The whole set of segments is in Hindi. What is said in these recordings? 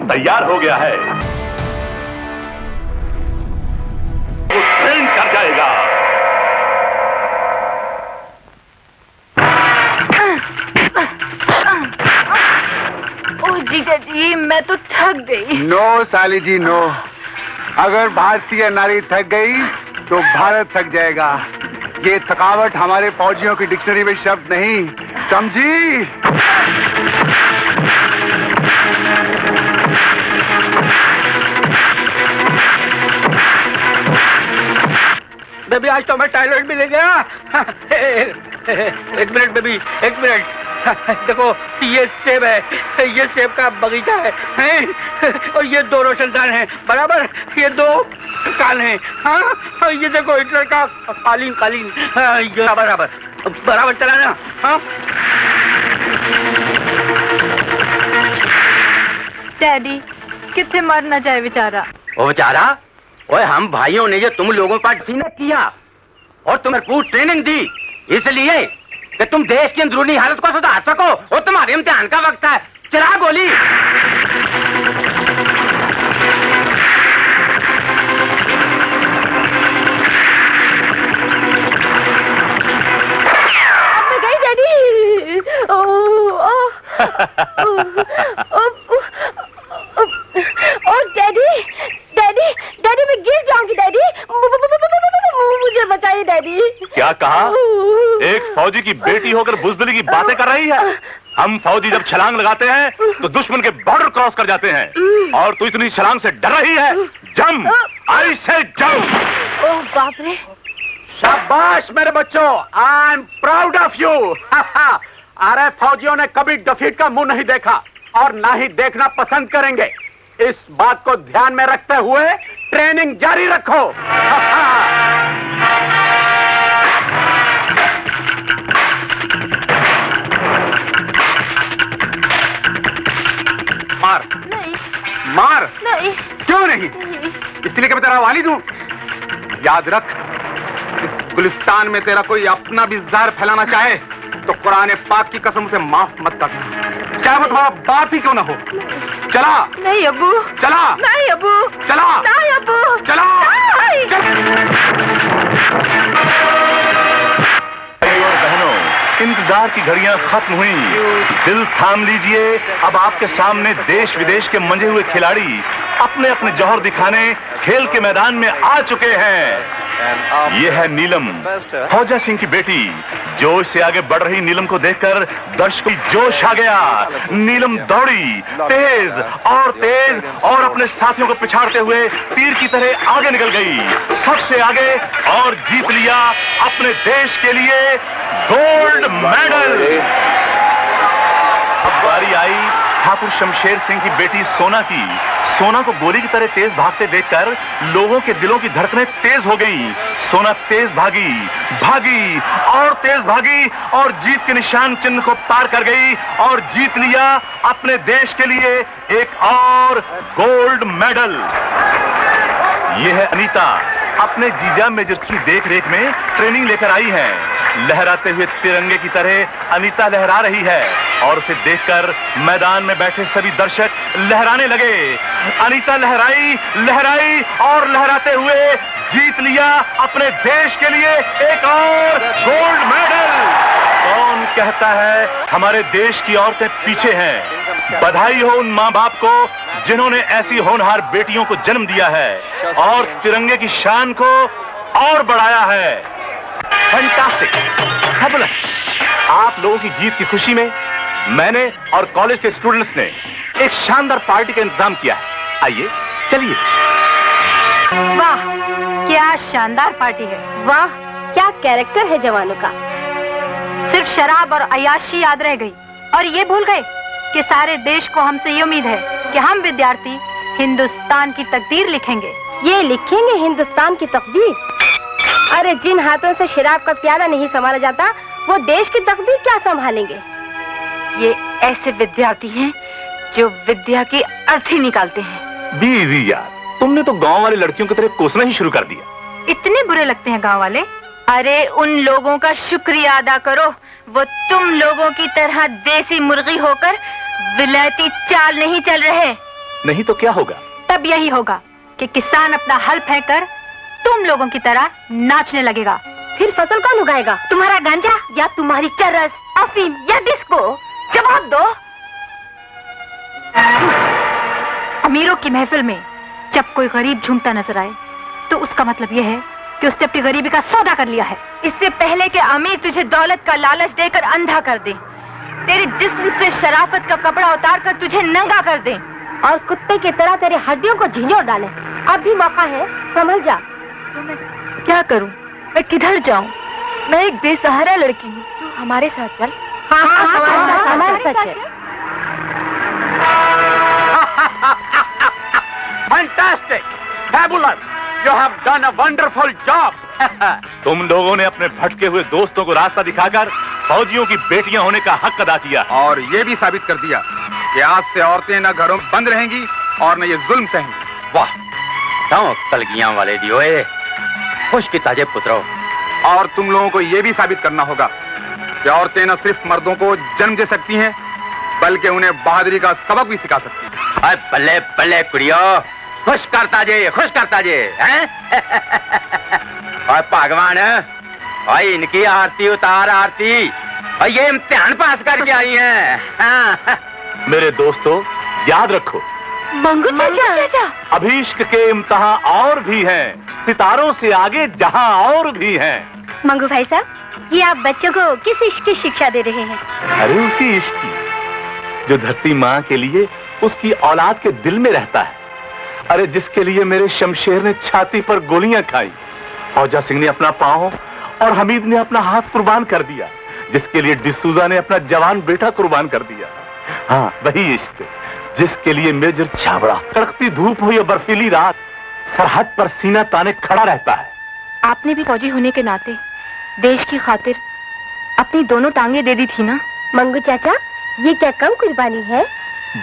तैयार हो गया है, वो ट्रेन कर जाएगा। ओह जीजा जी, मैं तो थक गई। नो साली जी नो, अगर भारतीय नारी थक गई तो भारत थक जाएगा। ये थकावट हमारे फौजियों की डिक्शनरी में शब्द नहीं, समझी? बेबी आज तो मैं टॉयलेट भी ले गया। एक मिनट बेबी, एक मिनट। देखो ये सेब है, ये सेब का बगीचा है और ये 2 रोशनदान हैं, बराबर ये 2 कान हैं। हाँ ये देखो हिटलर का कालीन, ये बराबर चला ना। हाँ डैडी कितने मर न जाए बेचारा। ओ बेचारा, ओए हम भाइयों ने जो तुम लोगों पर सीना किया और तुम्हें पूरी ट्रेनिंग दी, इसलिए कि तुम देश की अंदरूनी हालत को सुधार सको और तुम्हारे इम्तिहान का वक्त है। चला गोली। अब मैं गई डैडी। डैडी मैं गिर जाऊंगी डैडी, मुझे बचाइए डैडी। क्या कहा? एक फौजी की बेटी होकर बुज़दिली की बातें कर रही है? हम फौजी जब छलांग लगाते हैं तो दुश्मन के बॉर्डर क्रॉस कर जाते हैं, और तू इतनी छलांग से डर रही है? जंप, आई से जंप। ओह बाप रे। शाबाश मेरे बच्चों, I am proud of you. अरे फौजियों ने कभी डिफीट का मुंह नहीं देखा और ना ही देखना पसंद करेंगे। इस बात को ध्यान में रखते हुए ट्रेनिंग जारी रखो। मार नहीं, मार। नहीं, क्यों नहीं? नहीं। इसलिए कि मैं तेरा वालिद हूं। याद रख, इस गुलिस्तान में तेरा कोई अपना भी जहर फैलाना चाहे तो कुरान पाक की कसम से माफ मत करना, चाहे वो तुम्हारा बाप ही क्यों ना हो। चला। नहीं अब्बू। चला। नहीं अब्बू। चला। नहीं अब्बू। चला। भाइयों और बहनों, इंतजार की घड़ियां खत्म हुई। दिल थाम लीजिए, अब आपके सामने देश विदेश के मंजे हुए खिलाड़ी अपने अपने जौहर दिखाने खेल के मैदान में आ चुके हैं। ये है नीलम, फौजा सिंह की बेटी। जोश से आगे बढ़ रही नीलम को देखकर दर्शकों को जोश आ गया। नीलम दौड़ी तेज और अपने साथियों को पिछाड़ते हुए तीर की तरह आगे निकल गई, सबसे आगे, और जीत लिया अपने देश के लिए गोल्ड मेडल। अब बारी आई ठाकुर शमशेर सिंह की बेटी सोना की। सोना को गोली की तरह तेज भागते देखकर लोगों के दिलों की धड़कनें तेज हो गईं। सोना तेज भागी और तेज भागी और जीत के निशान चिन्ह को पार कर गई और जीत लिया अपने देश के लिए एक और गोल्ड मेडल। ये है अनीता, अपने जीजा मेजर की देख रेख में ट्रेनिंग लेकर आई है। लहराते हुए तिरंगे की तरह अनीता लहरा रही है और उसे देखकर मैदान में बैठे सभी दर्शक लहराने लगे। अनीता लहराई और लहराते हुए जीत लिया अपने देश के लिए एक और गोल्ड मेडल। कौन कहता है हमारे देश की औरतें पीछे हैं? बधाई हो उन माँ बाप को जिन्होंने ऐसी होनहार बेटियों को जन्म दिया है और तिरंगे की शान को और बढ़ाया है। Fantastic, fabulous. आप लोगों की जीत की खुशी में मैंने और कॉलेज के स्टूडेंट्स ने एक शानदार पार्टी का इंतजाम किया है। आइए चलिए। वाह क्या शानदार पार्टी है। वाह क्या कैरेक्टर है जवानों का। सिर्फ शराब और अय्याशी याद रह गई और ये भूल गए कि सारे देश को हमसे ये उम्मीद है कि हम विद्यार्थी हिंदुस्तान की तकदीर लिखेंगे। ये लिखेंगे हिंदुस्तान की तकदीर? अरे जिन हाथों से शराब का प्याला नहीं संभाला जाता वो देश की तकदीर क्या संभालेंगे? ये ऐसे विद्यार्थी हैं जो विद्या की अर्थी निकालते हैं। बीवी यार, तुमने तो गांव वाली लड़कियों की तरह कोसना ही शुरू कर दिया। इतने बुरे लगते हैं गांव वाले? अरे उन लोगों का शुक्रिया अदा करो, वो तुम लोगों की तरह देसी मुर्गी होकर विलायती चाल नहीं चल रहे। नहीं तो क्या होगा? तब यही होगा कि किसान अपना हल फेंक कर तुम लोगों की तरह नाचने लगेगा। फिर फसल कौन उगाएगा? तुम्हारा गांजा या तुम्हारी चरस, अफीम या डिस्को? जवाब दो। अमीरों की महफिल में जब कोई गरीब झूमता नजर आए तो उसका मतलब यह है कि उसने अपनी गरीबी का सौदा कर लिया है। इससे पहले कि अमीर तुझे दौलत का लालच देकर अंधा कर दे, तेरे जिस्म से शराफत का कपड़ा उतार कर तुझे नंगा कर दे और कुत्ते की तरह तेरी हड्डियों को झिंझोड़ डाले। अब भी मौका है, संभल जा। तो मैं क्या करूं? मैं किधर जाऊं? मैं एक बेसहारा लड़की हूँ। तू हमारे साथ चल। हाँ, हमारे साथ चल। Fantastic! Fabulous! You have done a wonderful job! तुम लोगों ने अपने भटके हुए दोस्तों को रास्ता दिखाकर फौजियों की बेटियां होने का हक अदा किया और ये भी साबित कर दिया कि आज से औरतें न घरों में बंद रहेंगी और न ये जुल्म सहेंगी। वाह, क्यों कलगियां वाले दियोए, खुश की ताजे पुत्रों। और तुम लोगों को ये भी साबित करना होगा कि औरतें न सिर्फ मर्दों को जन्म दे सकती हैं बल्कि उन्हें बहादुरी का सबक भी सिखा सकती हैं। अरे बल्ले बल्ले कुड़ियो, खुश करता जे हैं? और भगवान, और इनकी आरती उतार आरती, और ये इम्तिहान पास करके आई हैं। हाँ। मेरे दोस्तों, याद रखो, मंगू चाचा, अभी इश्क के इम्तिहान और भी हैं, सितारों से आगे जहां और भी हैं। मंगू भाई साहब, ये आप बच्चों को किस इश्क की शिक्षा दे रहे हैं? अरे उसी इश्क की जो धरती माँ के लिए उसकी औलाद के दिल में रहता है। अरे जिसके लिए मेरे शमशेर ने छाती पर गोलियां खाई, फौजा सिंह ने अपना पांव और हमीद ने अपना हाथ कुर्बान कर दिया, जिसके लिए डिसूजा ने अपना जवान बेटा कुर्बान कर दिया। हाँ, वही इश्क जिसके लिए मेजर छाबड़ा कड़कती धूप हो या बर्फीली रात सरहद पर सीना ताने खड़ा रहता है। आपने भी फौजी होने के नाते देश की खातिर अपनी दोनों टांगे दे दी थी ना? मंगू चाचा, ये क्या कम कुर्बानी है?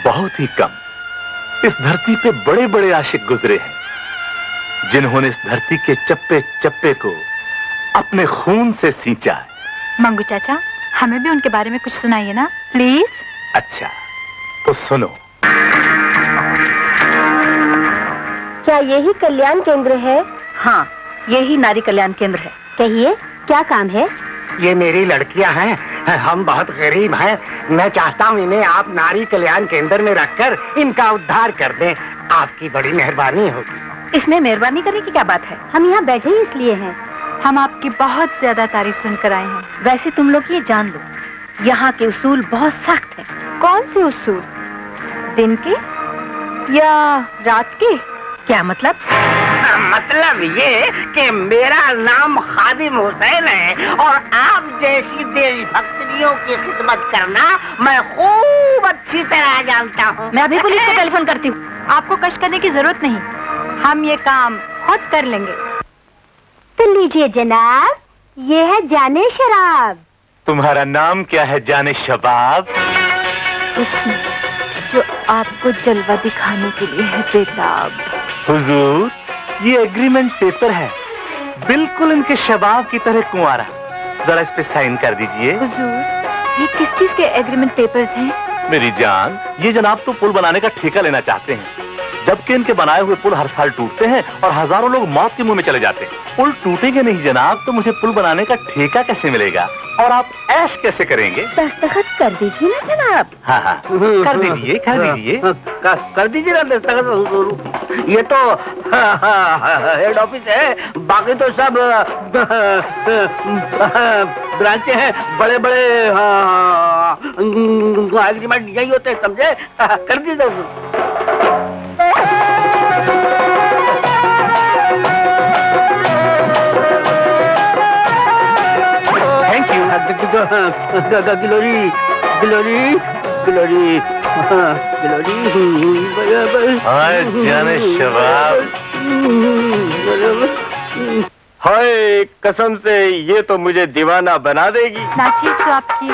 बहुत ही कम। इस धरती पे बड़े बड़े आशिक गुजरे हैं जिन्होंने इस धरती के चप्पे चप्पे को अपने खून से सींचा है। मंगू चाचा, हमें भी उनके बारे में कुछ सुनाइए ना, प्लीज। अच्छा, तो सुनो। क्या यही कल्याण केंद्र है? हाँ, यही नारी कल्याण केंद्र है। कहिए, क्या काम है? ये मेरी लड़कियां हैं, हम बहुत गरीब हैं। मैं चाहता हूँ इन्हें आप नारी कल्याण केंद्र में रखकर इनका उद्धार कर दें। आपकी बड़ी मेहरबानी होगी। इसमें मेहरबानी करने की क्या बात है? हम यहाँ बैठे ही इसलिए हैं। हम आपकी बहुत ज्यादा तारीफ सुनकर आए हैं। वैसे तुम लोग ये जान लो, यहाँ के उसूल बहुत सख्त हैं। कौन से उसूल? दिन के या रात के? क्या मतलब? मतलब ये कि मेरा नाम खादिम हुसैन है और आप जैसी देशभक्तियों की खिदमत करना मैं खूब अच्छी तरह जानता हूँ। मैं अभी पुलिस को टेलीफोन करती हूँ। आपको कष्ट करने की जरूरत नहीं, हम ये काम खुद कर लेंगे। तो लीजिए जनाब, ये है जाने शराब। तुम्हारा नाम क्या है जाने शबाब? उसमें जो आपको जलवा दिखाने के लिए है बेताब। हुजूर, ये एग्रीमेंट पेपर है, बिल्कुल इनके शबाब की तरह कुंवारा। जरा इस पे साइन कर दीजिए। हुजूर, ये किस चीज के एग्रीमेंट पेपर्स हैं? मेरी जान, ये जनाब तो पुल बनाने का ठेका लेना चाहते हैं, जबकि इनके बनाए हुए पुल हर साल टूटते हैं और हजारों लोग मौत के मुंह में चले जाते हैं। पुल टूटेंगे नहीं जनाब, तो मुझे पुल बनाने का ठेका कैसे मिलेगा और आप ऐश कैसे करेंगे? दस्तखत कर दीजिए ना जनाब। हाँ हाँ, कर दीजिए, कर दीजिए। कर दीजिए ना दस्तखत। ये तो हेड ऑफिस है, बाकी तो सब ब्रांचें हैं। बड़े बड़े एग्रीमेंट यही होते हैं, समझे? कर दीजिए। Thank you. Glory glory glory glory बराबर। हाय जाने शबाब। हाय, कसम से ये तो मुझे दीवाना बना देगी। नाचिस तो आपकी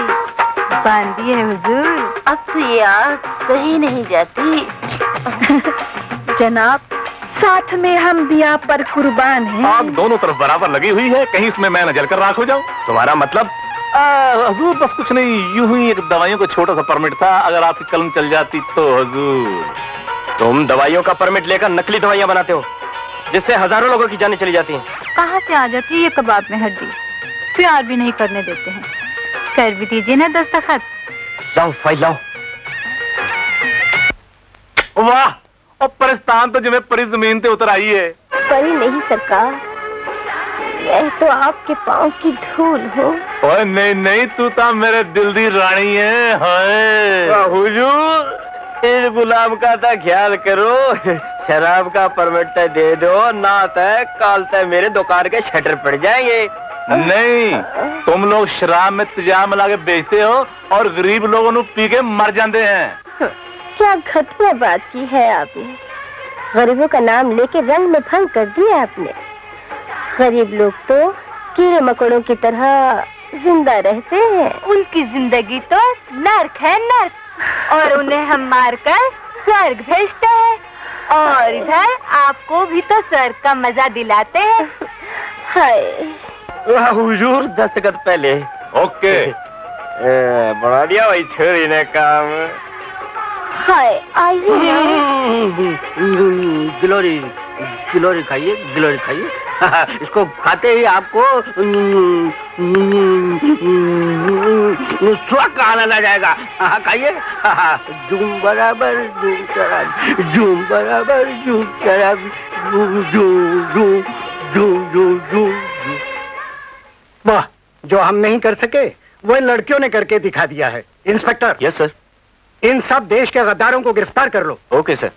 बांधी है हुजूर। अब तो ये आग कहीं नहीं जाती। जनाब, साथ में हम भी आप पर कुर्बान हैं। आग दोनों तरफ बराबर लगी हुई है, कहीं इसमें मैं न जलकर राख हो जाऊं। तुम्हारा मतलब? हुजूर, बस कुछ नहीं, यूं ही एक दवाइयों का छोटा सा परमिट था, अगर आपकी कलम चल जाती तो हुजूर। तुम दवाइयों का परमिट लेकर नकली दवाइयां बनाते हो, जिससे हजारों लोगों की जानें चली जाती हैं। कहाँ से आ जाती है ये कबाब में हड्डी? प्यार भी नहीं करने देते हैं। कर भी दीजिए ना दस्तखत। लाओ फाइल लाओ। वाह, और परिस्तान तो जिਵੇਂ परी जमीन ते उतर आई है। परी नहीं सरकार, मैं तो आपके पाँव की धूल हूँ। ओए नहीं नहीं, तू तो मेरे दिल दी रानी है। हाय हुजूर, इस गुलाम का तो ख्याल करो, शराब का परमिट तो दे दो, ना तय कल तक मेरे दुकान के शटर पड़ जाएंगे। नहीं, तुम लोग शराब में तेजाब मिला के बेचते हो और गरीब लोगों को पी के मर जाते हैं। क्या घटिया बात की है आपने। गरीबों का नाम लेके रंग में भंग कर दिया आपने। गरीब लोग तो कीड़े मकोड़ों की तरह जिंदा रहते हैं। उनकी जिंदगी तो नर्क है, नर्क, और उन्हें हम मारकर स्वर्ग भेजते हैं, और इधर आपको भी तो स्वर्ग का मजा दिलाते हैं। हाय हुजूर, दस्तखत पहले। ओके। बढ़ा दिया भाई छोरी ने काम। हाय, आइए। गिलोरी गिलोरी खाइए, गिलोरी खाइए। इसको खाते ही आपको स्वाद का आनंद आ जाएगा। खाइए। झूम बराबर झूम शराब, झूम बराबर झूम शराब, झूम झूम झूम झूम झूम झूम। वाह, जो हम नहीं कर सके वो इन लड़कियों ने करके दिखा दिया है। इंस्पेक्टर। Yes sir. इन सब देश के गद्दारों को गिरफ्तार कर लो। Okay sir.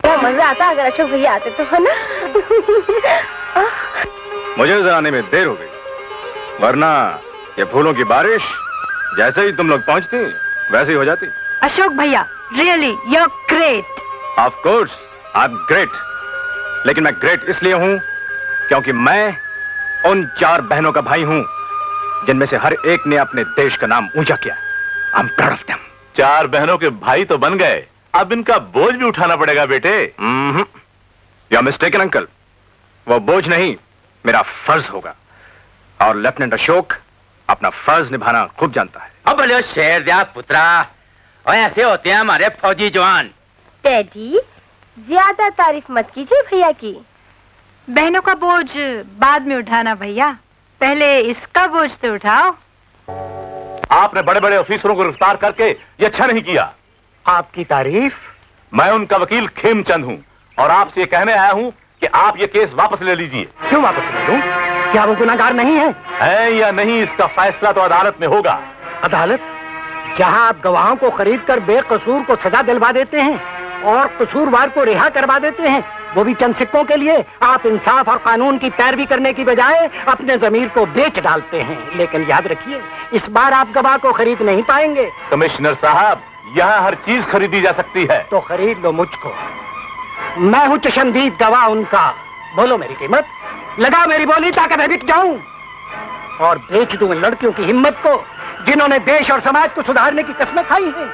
क्या मजा आता अगर अशोक भैया आते तो, है ना? मुझे इधर आने में देर हो गई, वरना ये फूलों की बारिश जैसे ही तुम लोग पहुंचती वैसे ही हो जाती। अशोक भैया, really you are great. Of course I am great, लेकिन मैं ग्रेट इसलिए हूं क्योंकि मैं उन 4 बहनों का भाई हूं जिनमें से हर एक ने अपने देश का नाम ऊंचा किया। I am proud of them. 4 बहनों के भाई तो बन गए, अब इनका बोझ भी उठाना पड़ेगा बेटे। यू आर मिस्टेकन अंकल, वो बोझ नहीं मेरा फर्ज होगा, और लेफ्टिनेंट अशोक अपना फर्ज निभाना खूब जानता है। अब बोले शेर दिया पुत्रा, और ऐसे होते हैं हमारे फौजी जवान। डैडी, ज्यादा तारीफ मत कीजिए भैया की। बहनों का बोझ बाद में उठाना भैया, पहले इसका बोझ तो उठाओ। आपने बड़े बड़े ऑफिसरों को गिरफ्तार करके ये अच्छा नहीं किया। आपकी तारीफ? मैं उनका वकील खेमचंद हूं और आपसे ये कहने आया हूं कि आप ये केस वापस ले लीजिए। क्यों वापस ले लूं? क्या वो गुनाहगार नहीं है या नहीं, इसका फैसला तो अदालत में होगा। अदालत जहां आप गवाहों को खरीद कर बेकसूर को सजा दिलवा देते हैं और कसूरवार को रिहा करवा देते हैं, वो भी चंद सिक्कों के लिए। आप इंसाफ और कानून की पैरवी करने की बजाय अपने जमीर को बेच डालते हैं। लेकिन याद रखिए, इस बार आप गवाह को खरीद नहीं पाएंगे। कमिश्नर साहब, यहाँ हर चीज खरीदी जा सकती है। तो खरीद लो मुझको। मैं हूँ चशमदीद गवाह उनका। बोलो मेरी कीमत, लगा मेरी बोली ताकि मैं बिक जाऊं और बेच दूं लड़कियों की हिम्मत को जिन्होंने देश और समाज को सुधारने की कस्में खाई हैं।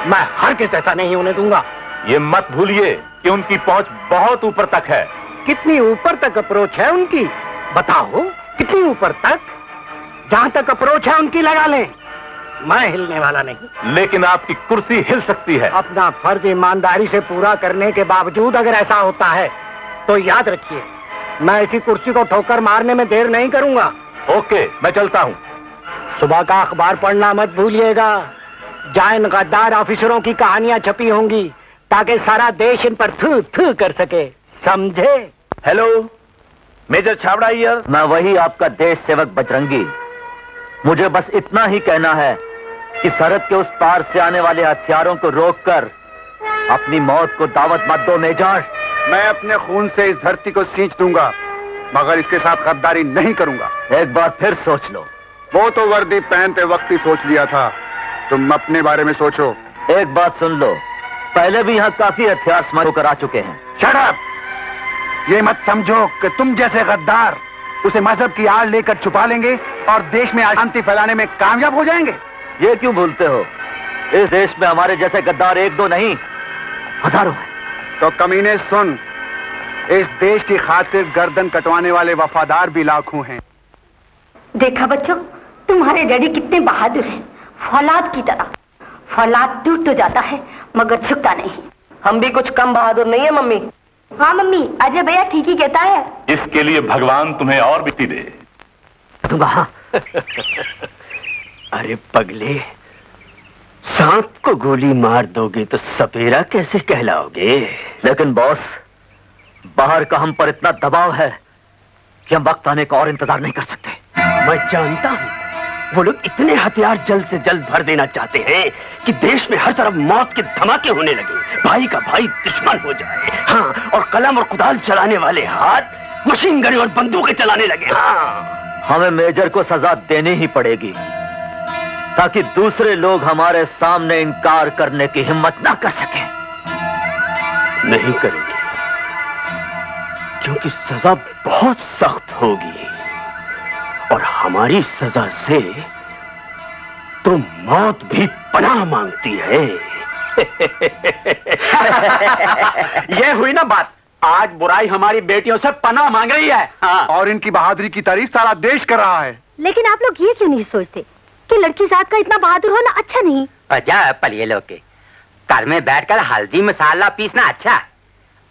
मैं हर किस ऐसा नहीं होने दूंगा। ये मत भूलिए कि उनकी पहुंच बहुत ऊपर तक है। कितनी ऊपर तक अप्रोच है उनकी? बताओ, कितनी ऊपर तक? जहां तक अप्रोच है उनकी लगा लें, मैं हिलने वाला नहीं। लेकिन आपकी कुर्सी हिल सकती है। अपना फर्ज ईमानदारी से पूरा करने के बावजूद अगर ऐसा होता है तो याद रखिए, मैं इसी कुर्सी को ठोकर मारने में देर नहीं करूंगा। ओके, मैं चलता हूँ। सुबह का अखबार पढ़ना मत भूलिएगा। जहां इन गद्दार ऑफिसरों की कहानियां छपी होंगी ताकि सारा देश इन पर थू थू कर सके, समझे? Hello, major Chhabra here. मैं वही आपका देश सेवक बजरंगी। मुझे बस इतना ही कहना है कि सरहद के उस पार से आने वाले हथियारों को रोककर अपनी मौत को दावत मत दो मेजर। मैं अपने खून से इस धरती को सींच दूंगा, मगर इसके साथ गद्दारी नहीं करूंगा। एक बार फिर सोच लो। वो तो वर्दी पहनते वक्त ही सोच लिया था, तुम अपने बारे में सोचो। एक बात सुन लो, पहले भी यहाँ काफी हथियार स्मगल होकर आ चुके हैं। Shut up! ये मत समझो कि तुम जैसे गद्दार उसे मजहब की आड़ लेकर छुपा लेंगे और देश में अशांति फैलाने में कामयाब हो जाएंगे। ये क्यों भूलते हो, इस देश में हमारे जैसे गद्दार 1-2 नहीं, हजारों हैं। तो कमीने सुन, इस देश की खातिर गर्दन कटवाने वाले वफादार भी लाखों हैं। देखा बच्चों, तुम्हारे डैडी कितने बहादुर हैं, फौलाद की तरह। फौलाद टूट तो जाता है मगर झुकता नहीं। हम भी कुछ कम बहादुर नहीं है मम्मी। हाँ मम्मी, अजय भैया ठीक ही कहता है। इसके लिए भगवान तुम्हें और बिकती दे। दूंगा। अरे पगले, सांप को गोली मार दोगे तो सपेरा कैसे कहलाओगे? लेकिन बॉस, बाहर का हम पर इतना दबाव है कि हम वक्त आने का और इंतजार नहीं कर सकते। मैं जानता हूं वो लोग इतने हथियार जल्द से जल्द भर देना चाहते हैं कि देश में हर तरफ मौत के धमाके होने लगे, भाई का भाई दुश्मन हो जाए। हाँ, और कलम और कुदाल चलाने वाले हाथ मशीन गन और बंदूकें चलाने लगे। हाँ, हमें मेजर को सजा देनी ही पड़ेगी ताकि दूसरे लोग हमारे सामने इनकार करने की हिम्मत ना कर सकें। नहीं करेंगे क्योंकि सजा बहुत सख्त होगी और हमारी सजा से तो मौत भी पनाह मांगती है। ये हुई ना बात। आज बुराई हमारी बेटियों से पनाह मांग रही है। हाँ। और इनकी बहादुरी की तारीफ सारा देश कर रहा है। लेकिन आप लोग ये क्यों नहीं सोचते कि लड़की जात का इतना बहादुर होना अच्छा नहीं? जा पलिए लोग के घर में बैठकर हल्दी मसाला पीसना अच्छा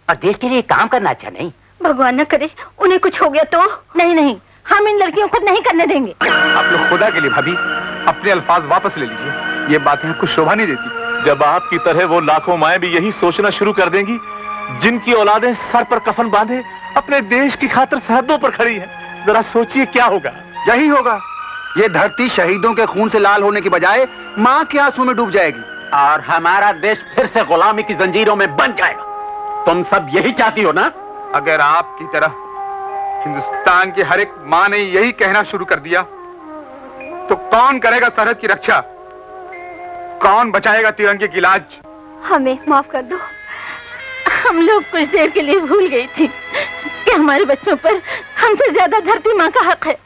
और देश के लिए काम करना अच्छा नहीं। भगवान न करे उन्हें कुछ हो गया तो। नहीं नहीं, हम इन लड़कियों को नहीं करने देंगे। आप लोग खुदा के लिए भाभी अपने अल्फाज वापस ले लीजिए। ये बातें आपको शोभा नहीं देती। जब आपकी तरह वो लाखों माएं भी यही सोचना शुरू कर देंगी जिनकी औलादें सर पर कफन बांधे अपने देश की खातिर सरहदों पर खड़ी है, जरा सोचिए क्या होगा। यही होगा। ये धरती शहीदों के खून से लाल होने की बजाय माँ के आंसू में डूब जाएगी और हमारा देश फिर से गुलामी की जंजीरों में बंध जाएगा। तुम सब यही चाहती हो ना? अगर आपकी तरह हिंदुस्तान की हर एक माँ ने यही कहना शुरू कर दिया तो कौन करेगा सरहद की रक्षा? कौन बचाएगा तिरंगे की लाज? हमें माफ कर दो। हम लोग कुछ देर के लिए भूल गई थी कि हमारे बच्चों पर हमसे ज्यादा धरती माँ का हक है।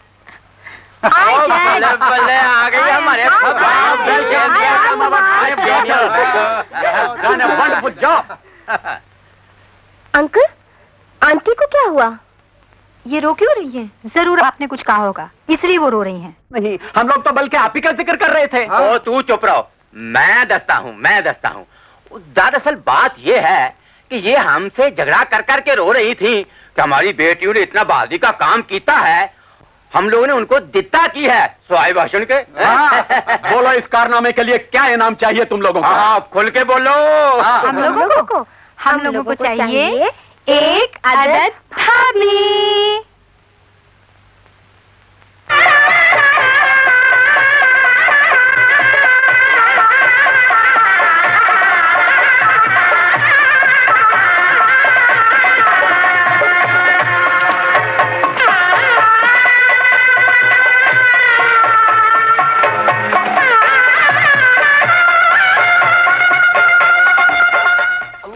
बल्ले आ गई हमारे। Wonderful job. अंकल, आंटी को क्या हुआ? ये रो क्यों रही है? जरूर आपने कुछ कहा होगा, इसलिए वो रो रही हैं। नहीं, हम लोग तो बल्कि आप ही का जिक्र कर रहे थे। ओ तू चुप रहो, मैं दस्ता हूँ। दरअसल बात ये है कि ये हमसे झगड़ा कर कर के रो रही थी कि हमारी बेटियों ने इतना बहादुरी का काम किया है, हम लोगों ने उनको दित्ता की है स्वाई भाषण के। बोलो इस कारनामे के लिए क्या इनाम चाहिए तुम लोगों को? हाँ, खुल के बोलो। हम लोगों को चाहिए एक अदद भाभी।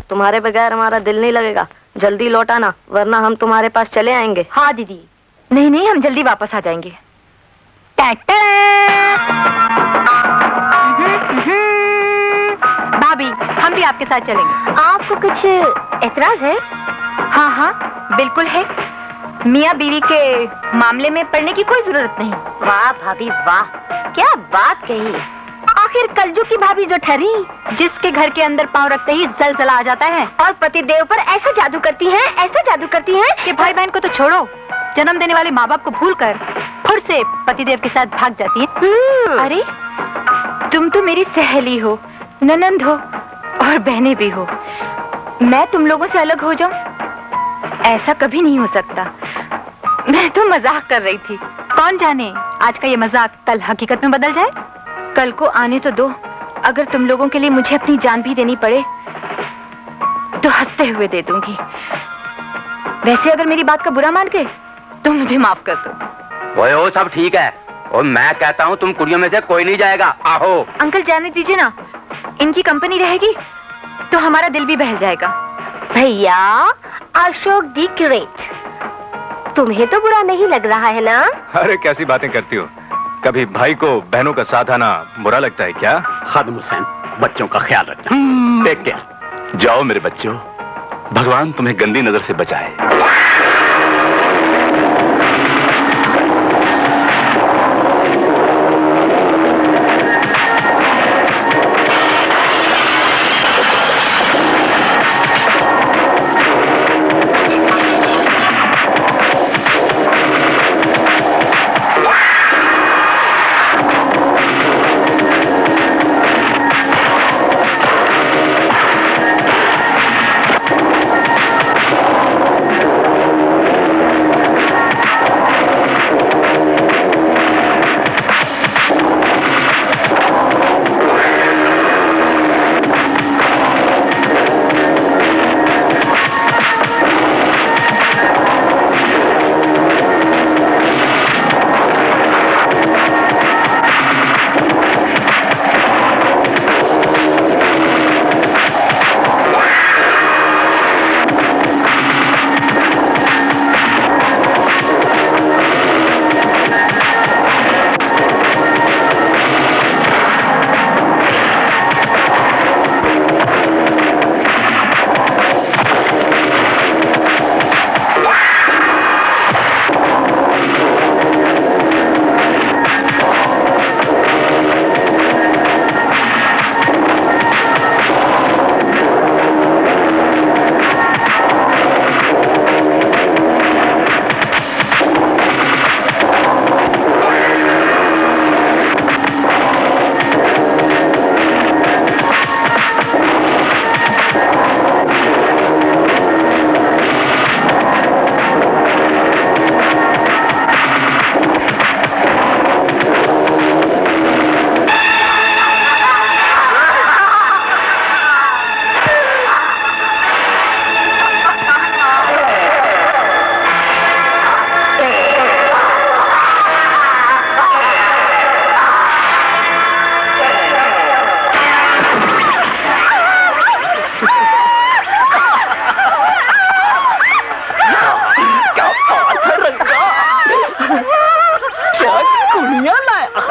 तुम्हारे बगैर हमारा दिल नहीं लगेगा। जल्दी लौट आना वरना हम तुम्हारे पास चले आएंगे। हाँ दीदी। नहीं, हम जल्दी वापस आ जाएंगे। भाभी, हम भी आपके साथ चलेंगे। आपको कुछ एतराज है? हाँ, बिल्कुल है। मियाँ बीवी के मामले में पड़ने की कोई जरूरत नहीं। वाह भाभी वाह, क्या बात कही। आखिर कलजू की भाभी जो ठहरी, जिसके घर के अंदर पांव रखते ही जलजला आ जाता है और पति देव पर ऐसा जादू करती हैं कि भाई बहन को तो छोड़ो, जन्म देने वाले माँ बाप को भूलकर फिर से पति देव के साथ भाग जाती है। अरे तुम तो मेरी सहेली हो, ननंद हो और बहनें भी हो। मैं तुम लोगों से अलग हो जाऊं, ऐसा कभी नहीं हो सकता। मैं तो मजाक कर रही थी। कौन जाने आज का ये मजाक कल हकीकत में बदल जाए। कल को आने तो दो, अगर तुम लोगों के लिए मुझे अपनी जान भी देनी पड़े तो हंसते हुए दे दूंगी। वैसे अगर मेरी बात का बुरा मान गए तो मुझे माफ कर दो। वो सब ठीक है और मैं कहता हूँ तुम कुड़ियों में से कोई नहीं जाएगा। आहो अंकल, जाने दीजिए ना, इनकी कंपनी रहेगी तो हमारा दिल भी बहल जाएगा। भैया अशोक दी ग्रेट, तुम्हें तो बुरा नहीं लग रहा है ना? अरे कैसी बातें करती हो, कभी भाई को बहनों का साथ आना बुरा लगता है क्या? खादिम हुसैन, बच्चों का ख्याल रखना। Take care. जाओ मेरे बच्चों, भगवान तुम्हें गंदी नजर से बचाए।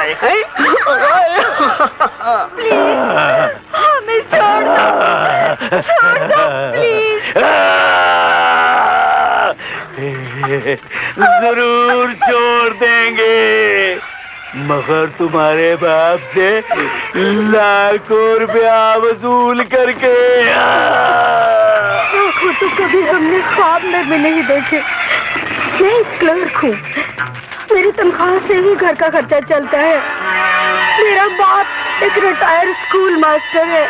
जाए हैं? हमें छोड़ दो प्लीज। जरूर छोड़ देंगे, मगर तुम्हारे बाप से लाखों रुपया वसूल करके। आंखों तो कभी हमने ख्वाब में भी नहीं देखे। मैं एक क्लर्क हूँ, मेरी तनख्वाह से ही घर का खर्चा चलता है। मेरा बाप एक रिटायर्ड स्कूल मास्टर है।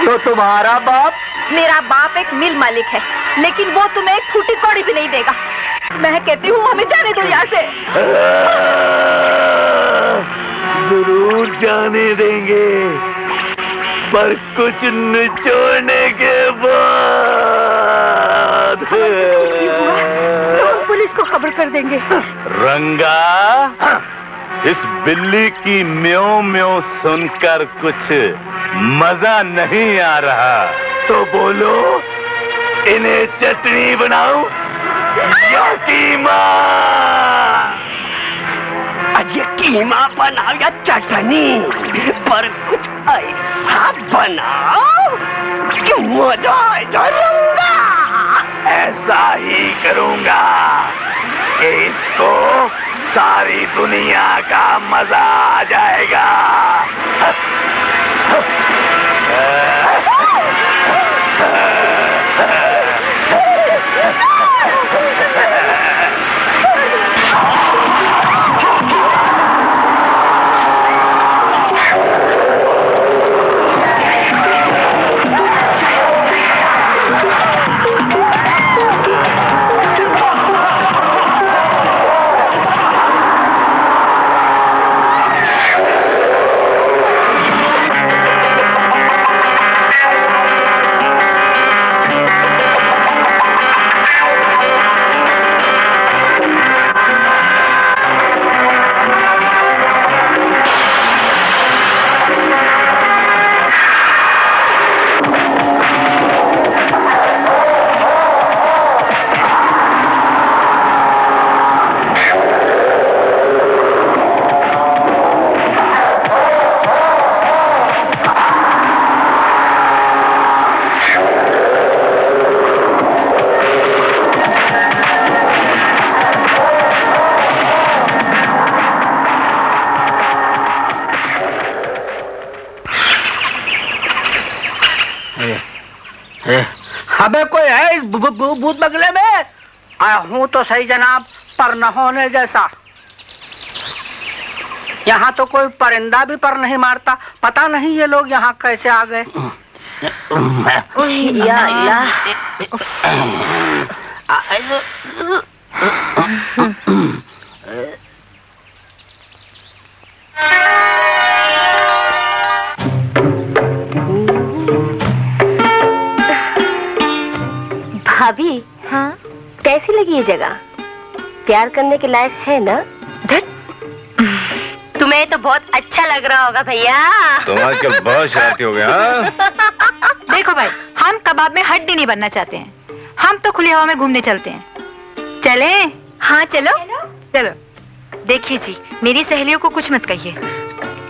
तो तुम्हारा बाप? मेरा बाप एक मिल मालिक है, लेकिन वो तुम्हें एक फूटी कौड़ी भी नहीं देगा। मैं कहती हूँ हमें जाने दो यहाँ से। जरूर जाने देंगे, पर कुछ निचोड़ने के बाद। तो हम पुलिस को खबर कर देंगे। रंगा, इस बिल्ली की म्यों म्यों सुनकर कुछ मजा नहीं आ रहा, तो बोलो इन्हें चटनी बनाऊं या कीमा? ये कीमा बनाओ या चटनी, पर कुछ ऐसा बनाओ कि मजा आ जाए रंगा। ऐसा ही करूंगा कि इसको सारी दुनिया का मजा आ जाएगा। अबे कोई है इस भूत बंगले में? हूँ तो सही जनाब, पर न होने जैसा। यहाँ तो कोई परिंदा भी पर नहीं मारता। पता नहीं ये लोग यहाँ कैसे आ गए। या अल्लाह। भाभी, हाँ कैसी लगी ये जगह? प्यार करने के लायक है ना? तुम्हें तो बहुत अच्छा लग रहा होगा भैया। तुम आजकल बहुत शरारती हो गए। देखो भाई, हम कबाब में हड्डी नहीं बनना चाहते हैं, हम तो खुली हवा में घूमने चलते हैं। चले? हाँ चलो चलो। देखिए जी, मेरी सहेलियों को कुछ मत कहिए।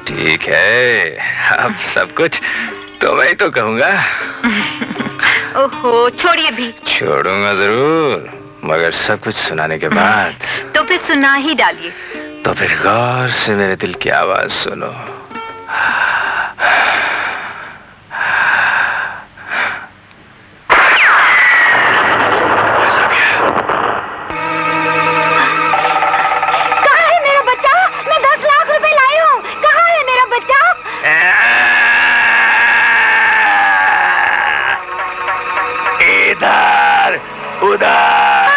ठीक है, अब सब कुछ तो मैं तो कहूँगा। ओहो, छोड़िए भी। छोड़ूंगा जरूर, मगर सब कुछ सुनाने के बाद। तो फिर सुना ही डालिए। तो फिर गौर से मेरे दिल की आवाज सुनो। कहाँ है मेरा बच्चा? मैं 10 लाख रुपए लाई हूँ। कहाँ है मेरा बच्चा? इधर उधर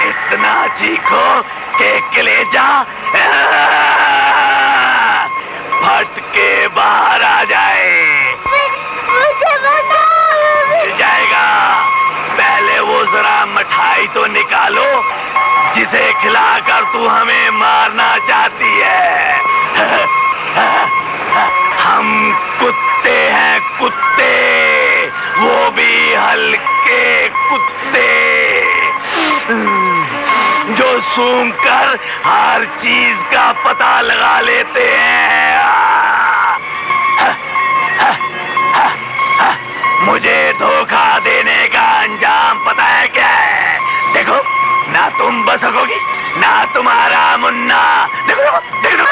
इतना चीखो के कलेजा फट के बाहर आ जाए। मिल जाएगा, पहले वो जरा मिठाई तो निकालो जिसे खिलाकर तू हमें मारना चाहती है। हम कुत्ते हैं, कुत्ते, वो भी हल्के कुत्ते, जो सूंघकर हर चीज का पता लगा लेते हैं। मुझे धोखा देने का अंजाम पता है क्या है? देखो, ना तुम बच सकोगी, ना तुम्हारा मुन्ना। देखो देखो,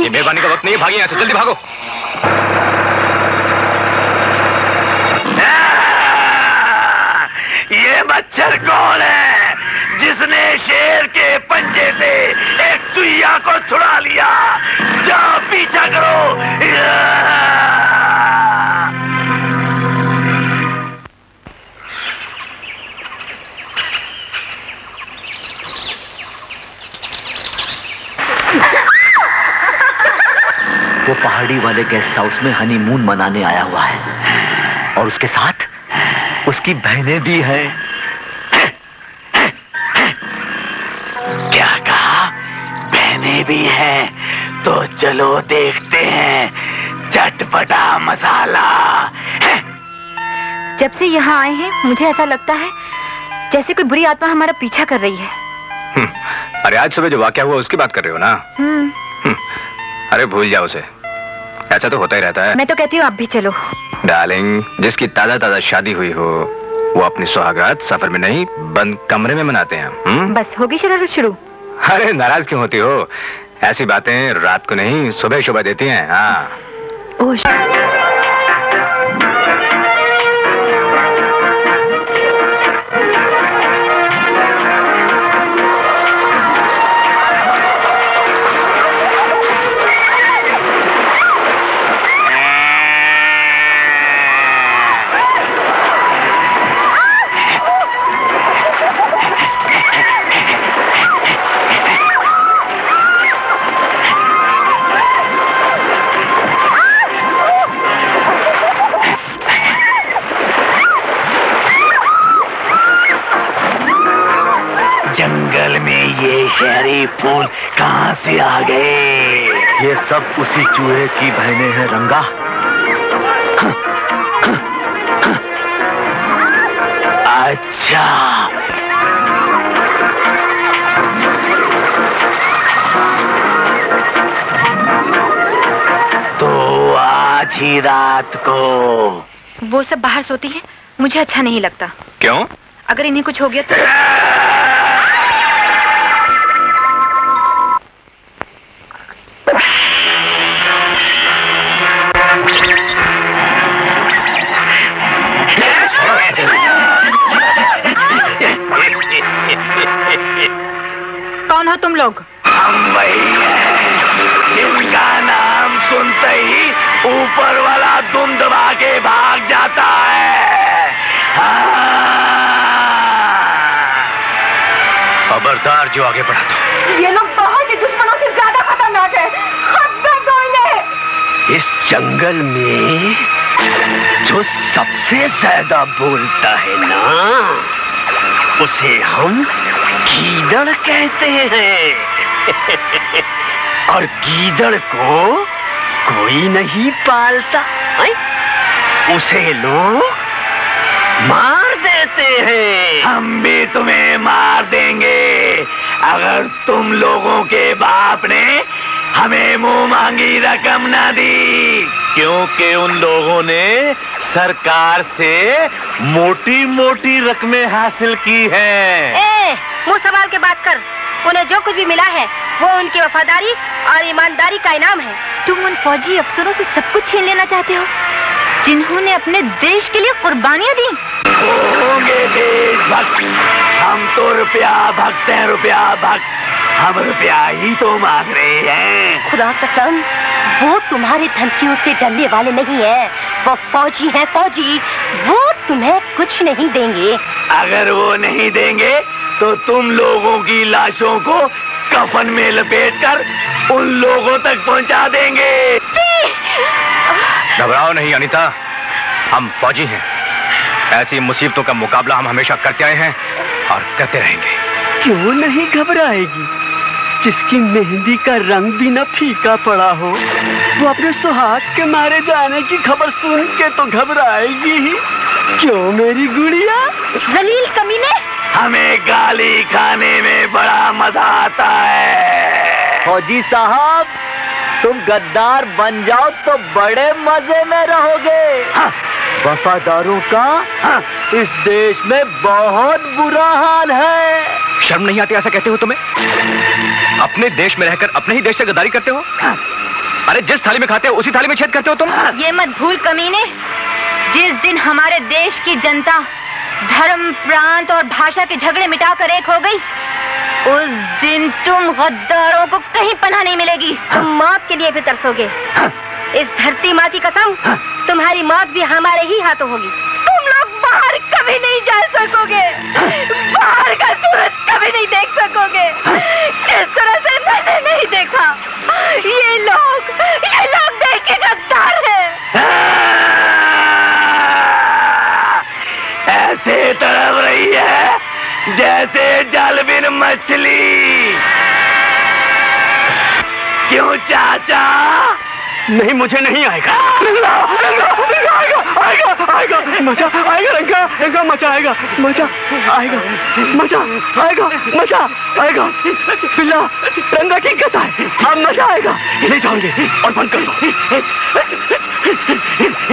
मेहरबानी का वक्त नहीं है, भागिए यहाँ से, जल्दी भागो। ये मच्छर कौन है जिसने शेर के पंजे से एक चुहिया को छुड़ा लिया? जाओ पीछा करो। वो पहाड़ी वाले गेस्ट हाउस में हनीमून मनाने आया हुआ है और उसके साथ उसकी बहनें भी हैं। क्या कहा? बहनें भी हैं? तो चलो देखते हैं चटपटा मसाला। जब से यहाँ आए हैं मुझे ऐसा लगता है जैसे कोई बुरी आत्मा हमारा पीछा कर रही है। अरे आज सुबह जो वाकया हुआ उसकी बात कर रहे हो ना? अरे भूल जाओ उसे, ऐसा तो होता ही रहता है। मैं तो कहती हूँ आप भी चलो। डार्लिंग, जिसकी ताजा ताजा शादी हुई हो वो अपनी सुहागरात सफर में नहीं बंद कमरे में मनाते हैं। बस होगी शरारत शुरू। अरे नाराज क्यों होती हो? ऐसी बातें रात को नहीं सुबह शोभा देती हैं। हाँ। जंगल में ये शहरी फूल कहाँ से आ गए? ये सब उसी चूहे की बहनें हैं रंगा। अच्छा, तो आज ही रात को। वो सब बाहर सोती है, मुझे अच्छा नहीं लगता। क्यों? अगर इन्हें कुछ हो गया तो? कौन हो तुम लोग? हम वही हैं जिनका नाम सुनते ही ऊपर वाला दुम दबा के भाग जाता है। खबरदार जो आगे बढ़ा तो। ये लोग बाहर के दुश्मनों से ज्यादा खतरनाक है। खत्म दो इन्हें। इस जंगल में जो सबसे ज्यादा बोलता है ना, उसे हम गीदड़ कहते हैं। और गीदड़ को कोई नहीं पालता है? उसे लोग मार देते हैं। हम भी तुम्हें मार देंगे अगर तुम लोगों के बाप ने हमें मुंह मांगी रकम ना दी, क्योंकि उन लोगों ने सरकार से मोटी मोटी रकमें हासिल की हैं। मुंह संभाल के बात कर। उन्हें जो कुछ भी मिला है वो उनकी वफादारी और ईमानदारी का इनाम है। तुम उन फौजी अफसरों से सब कुछ छीन लेना चाहते हो जिन्होंने अपने देश के लिए कुर्बानियां दी? होंगे देशभक्त, हम तो रुपया भक्त हैं, रुपया भक्त। हम रुपया ही तो मांग रहे हैं। खुदा कसम, वो तुम्हारी धमकियों से डरने वाले नहीं हैं। वो फौजी हैं, फौजी। वो तुम्हें कुछ नहीं देंगे। अगर वो नहीं देंगे तो तुम लोगों की लाशों को कफन में लपेटकर उन लोगों तक पहुंचा देंगे। घबराओ नहीं अनीता, हम फौजी हैं। ऐसी मुसीबतों का मुकाबला हम हमेशा करते आए हैं और करते रहेंगे। क्यों नहीं घबराएगी? जिसकी मेहंदी का रंग भी न फीका पड़ा हो, वो अपने सुहाग के मारे जाने की खबर सुन के तो घबराएगी ही। क्यों मेरी गुड़िया? जलील कमीने, हमें गाली खाने में बड़ा मजा आता है। फौजी साहब, तुम गद्दार बन जाओ तो बड़े मजे में रहोगे। हाँ। वफादारों का इस देश में बहुत बुरा हाल है। शर्म नहीं आती ऐसा कहते हो तुम्हें? अपने देश में रहकर अपने ही देश से गद्दारी करते हो? अरे जिस थाली में खाते हो उसी थाली में छेद करते हो तुम। ये मत भूल कमीने, जिस दिन हमारे देश की जनता धर्म, प्रांत और भाषा के झगड़े मिटाकर एक हो गई, उस दिन तुम गद्दारों को कहीं पनाह नहीं मिलेगी। तुम मौत के लिए भी तरसोगे। इस धरती माँ की कसम, तुम्हारी मौत भी हमारे ही हाथों होगी। तुम लोग बाहर कभी नहीं जा सकोगे। बाहर का सूरज कभी नहीं देख सकोगे जिस तरह से मैंने नहीं देखा। ये लोग देख के गद्दार हैं। ऐसे तड़प रही है जैसे जल बिन मछली। क्यों चाचा? नहीं, मुझे नहीं आएगा। आएगा मजा आएगा। रंगा मजा आएगा। मजा आएगा। मजा आएगा। मजा आएगा। बिल्ला, रंगा ठीक कहता है। अब मजा आएगा। ले जाओगे और बंद कर दो।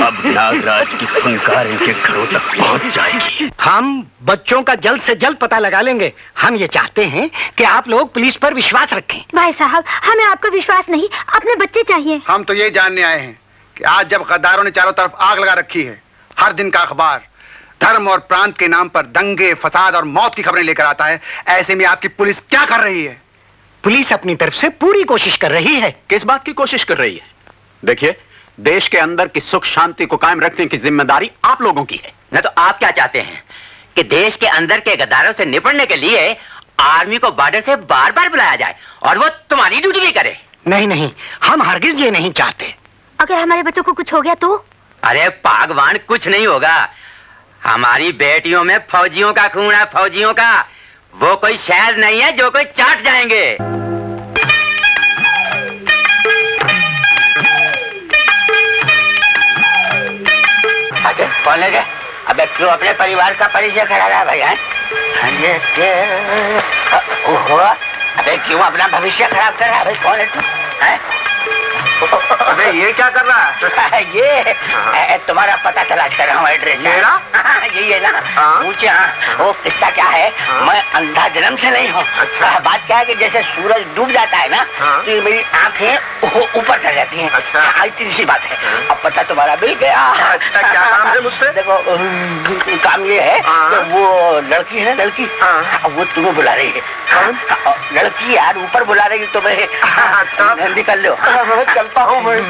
अब नागराज की फुनकार इनके घरों तक पहुंच जाएगी। हम बच्चों का जल्द से जल्द पता लगा लेंगे। हम ये चाहते हैं कि आप लोग पुलिस पर विश्वास रखें। भाई साहब, हमें आपका विश्वास नहीं, अपने बच्चे चाहिए। हम तो ये जानने आए हैं कि आज जब गद्दारों ने चारों तरफ आग लगा रखी है, हर दिन का अखबार धर्म और प्रांत के नाम पर दंगे, फसाद और मौत की खबरें लेकर आता है, ऐसे में आपकी पुलिस क्या कर रही है? पुलिस अपनी तरफ से पूरी कोशिश कर रही है। किस बात की कोशिश कर रही है? देखिए, देश के अंदर की सुख शांति को कायम रखने की जिम्मेदारी आप लोगों की है। न तो आप क्या चाहते हैं कि देश के अंदर के गद्दारों से निपटने के लिए आर्मी को बॉर्डर से बार बार बुलाया जाए और वो तुम्हारी ड्यूटी भी करे? नहीं, हम हरगिज ये नहीं चाहते। अगर हमारे बच्चों को कुछ हो गया तो? अरे भगवान, कुछ नहीं होगा। हमारी बेटियों में फौजियों का खून है, फौजियों का। वो कोई शहर नहीं है जो कोई चाट जाएंगे। अच्छा, कौन ले गए? अबे क्यों अपने परिवार का परिचय करा रहा है भाई? अबे क्यों अपना भविष्य खराब कर रहा है भाई? कौन है तू? अबे ये क्या कर रहा है? ये तुम्हारा पता तलाश कर रहा हूँ। एड्रेस मेरा? यही है ना? पूछे। वो किस्सा क्या है? मैं अंधा जन्म से नहीं हूँ। अच्छा। बात क्या है कि जैसे सूरज डूब जाता है ना, तो ये मेरी आंखें ऊपर चढ़ जाती हैं। अच्छा। इतनी सी बात है। अब पता तुम्हारा मिल गया। अच्छा, क्या काम है मुझसे? देखो, काम ये है कि वो लड़की है ना, लड़की, वो तुम्हें बुला रही है। लड़की यार ऊपर बुला रही है तुम्हें। अच्छा, निकल लो। चलता हूँ मैं।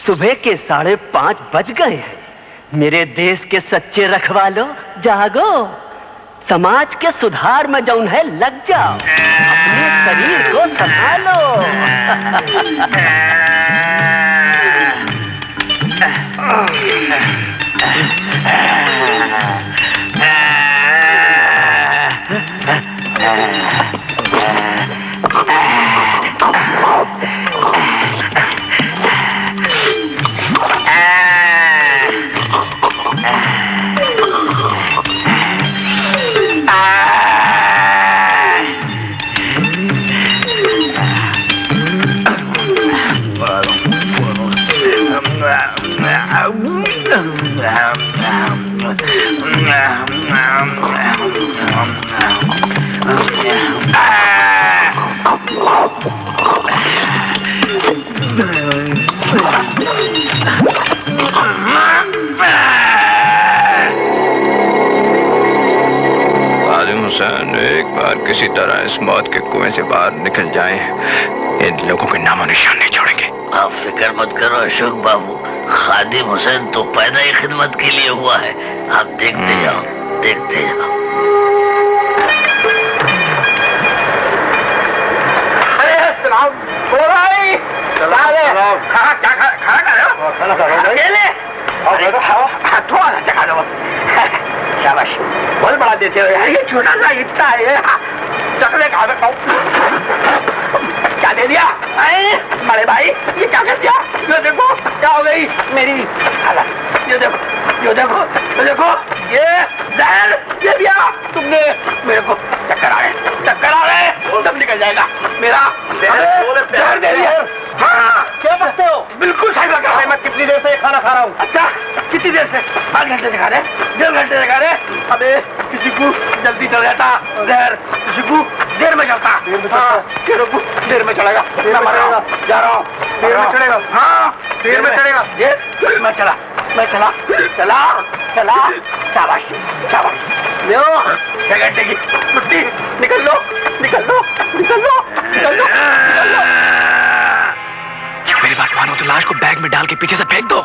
सुबह के 5:30 बज गए हैं। मेरे देश के सच्चे रखवालो, जागो। समाज के सुधार में जौन है लग जाओ, अपने शरीर को संभालो। एक बार किसी तरह इस मौत के कुएं से बाहर निकल जाएं, इन लोगों के नामो निशान नहीं छोड़ेंगे। आप फिक्र मत करो अशोक बाबू, खादिम हुसैन तो पैदा ही खिदमत के लिए हुआ है। आप देखते जाओ, देखते जाओ। शाबाश, बहुत बड़ा देते हो यार, ये छोटा सा इतना है। चकले खा सकता हूँ। क्या दे दिया बड़े भाई, ये क्या कर दिया? ये देखो क्या हो गई मेरी हालत। ये देखो, ये देखो, ये देखो, ये जहर दे दिया तुमने मेरे को। चक्कर आ रहे, चक्कर आ रहे, दम निकल जाएगा मेरा। जहर दे दिया। हाँ, क्या बकते हो? बिल्कुल सही लगा है। मैं कितनी देर से खाना खा रहा हूँ? अच्छा, कितनी देर से? 5 घंटे से खा रहे, 1.5 घंटे से खा रहे। अबे किसी को जल्दी चल जाता जहर, किसी को देर में चलता। किसी को देर में चलेगा। मैं मर रहा हूँ, जा रहा हूँ। देर में चलेगा? हाँ, देर में चलेगा। देर में चला, मैं चला, चला, चला। शाबाश, शाबाश। लो 6 घंटे की छुट्टी। निकल लो, निकल लो, निकल लो, निकल लो, निकल लो। मेरी बात मानो तो लाश को बैग में डाल के पीछे से फेंक दो।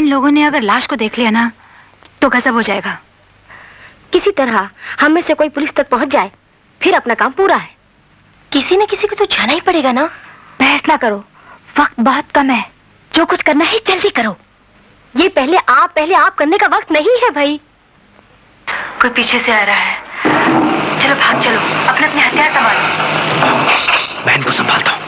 लोगों ने अगर लाश को देख लिया ना तो गजब हो जाएगा। किसी तरह हम में से कोई पुलिस तक पहुंच जाए, फिर अपना काम पूरा है। किसी न किसी को तो जाना ही पड़ेगा ना। बहस ना करो, वक्त बहुत कम है। जो कुछ करना है जल्दी करो। ये पहले आप करने का वक्त नहीं है भाई। कोई पीछे से आ रहा है। चलो भाग चलो, अपने अपने हथियार संभालो। मैं इनको संभालता हूँ।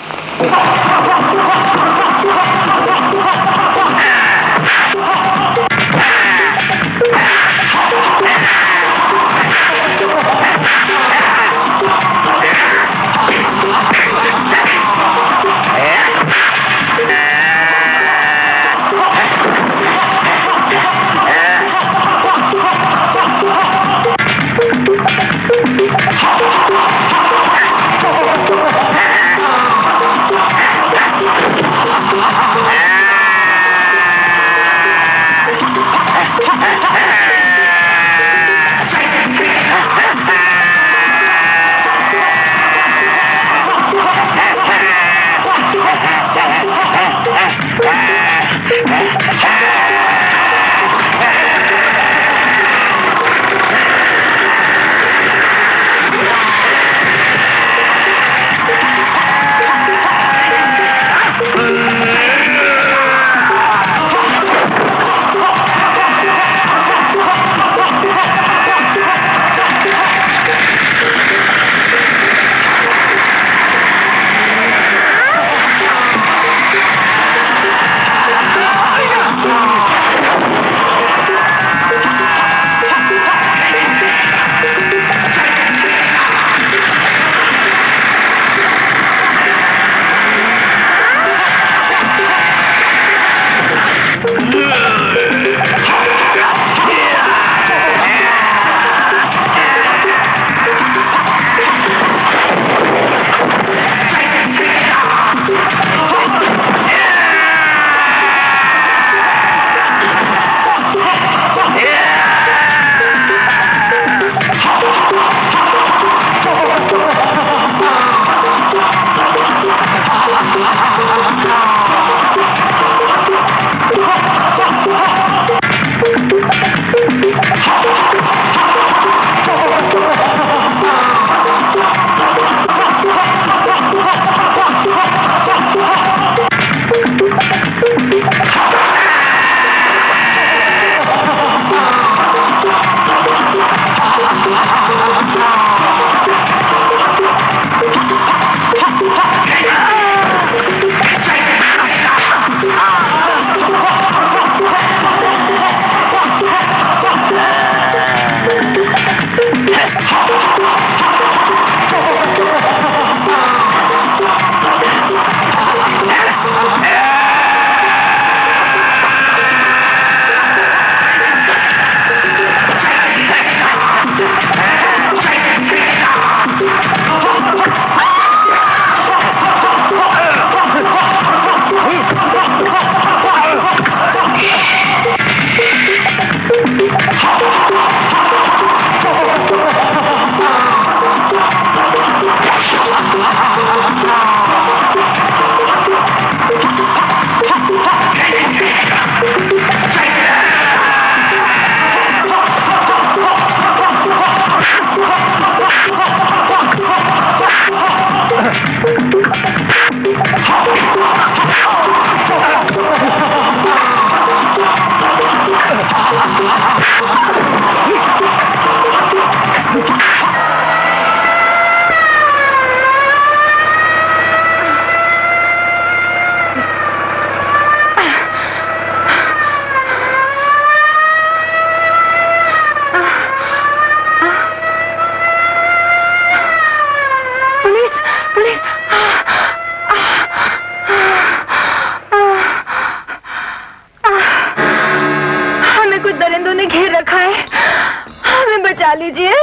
लीजिए,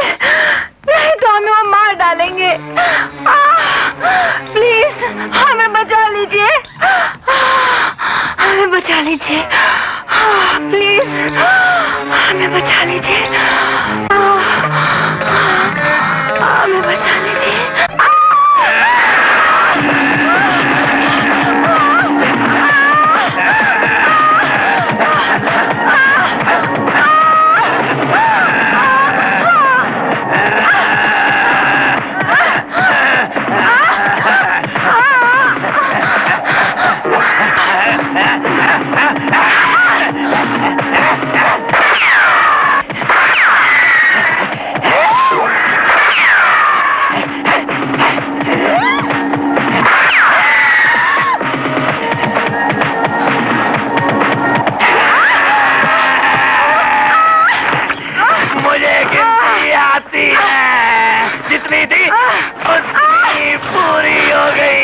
नहीं तो हमें वो मार डालेंगे। प्लीज हमें बचा लीजिए, हमें बचा लीजिए, प्लीज हमें बचा लीजिए, हमें बचा लीजिए। जितनी थी उतनी पूरी हो गई।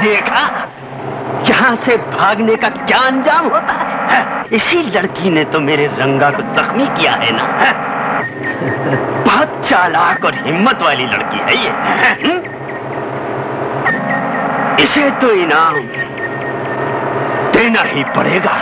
देखा यहाँ से भागने का क्या अंजाम होता है? इसी लड़की ने तो मेरे रंगा को जख्मी किया है ना। बहुत चालाक और हिम्मत वाली लड़की है ये। इसे तो इनाम देना ही पड़ेगा।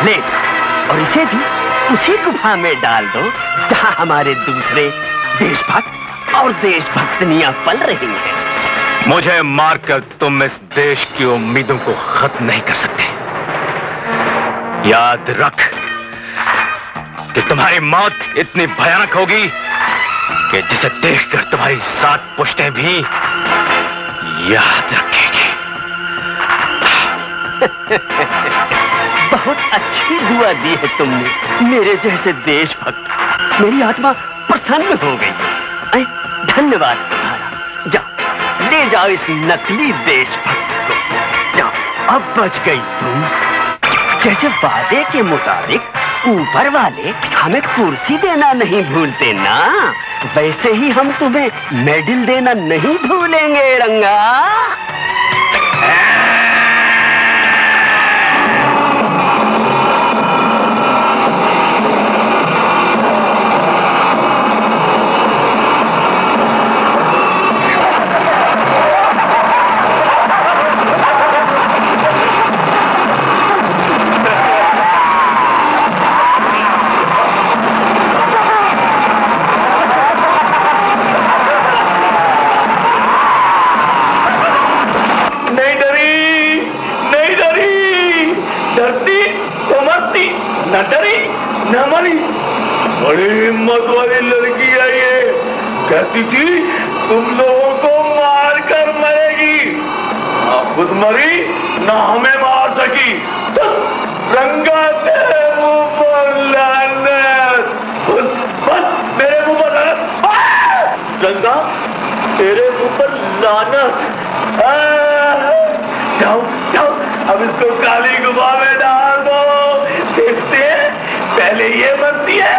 ले और इसे भी उसी गुफा में डाल दो जहां हमारे दूसरे देशभक्त और देशभक्तनियां पल रही हैं। मुझे मारकर तुम इस देश की उम्मीदों को खत्म नहीं कर सकते। याद रख कि तुम्हारी मौत इतनी भयानक होगी कि जिसे देखकर तुम्हारी 7 पुश्तें भी याद रखेगी। बहुत अच्छी दुआ दी है तुमने मेरे जैसे देशभक्त। मेरी आत्मा प्रसन्न हो गई। धन्यवाद तुम्हारा। जाओ ले जाओ इस नकली देशभक्त को। जाओ, अब बच गई तुम। जैसे वादे के मुताबिक ऊपर वाले हमें कुर्सी देना नहीं भूलते ना, वैसे ही हम तुम्हें मेडल देना नहीं भूलेंगे रंगा। न डरी न मरी। बड़ी हिम्मत वाली लड़की है ये। कहती थी तुम लोगों को मार कर मरेगी, ना खुद मरी ना हमें मार सकी। तो रंगा तेरे मुंह पर लानत। बस मेरे मुंह पर लानत। रंगा तेरे ऊपर लानत। जाओ जाओ, अब इसको काली गुफा में डाल दो। देखते हैं पहले ये मरती है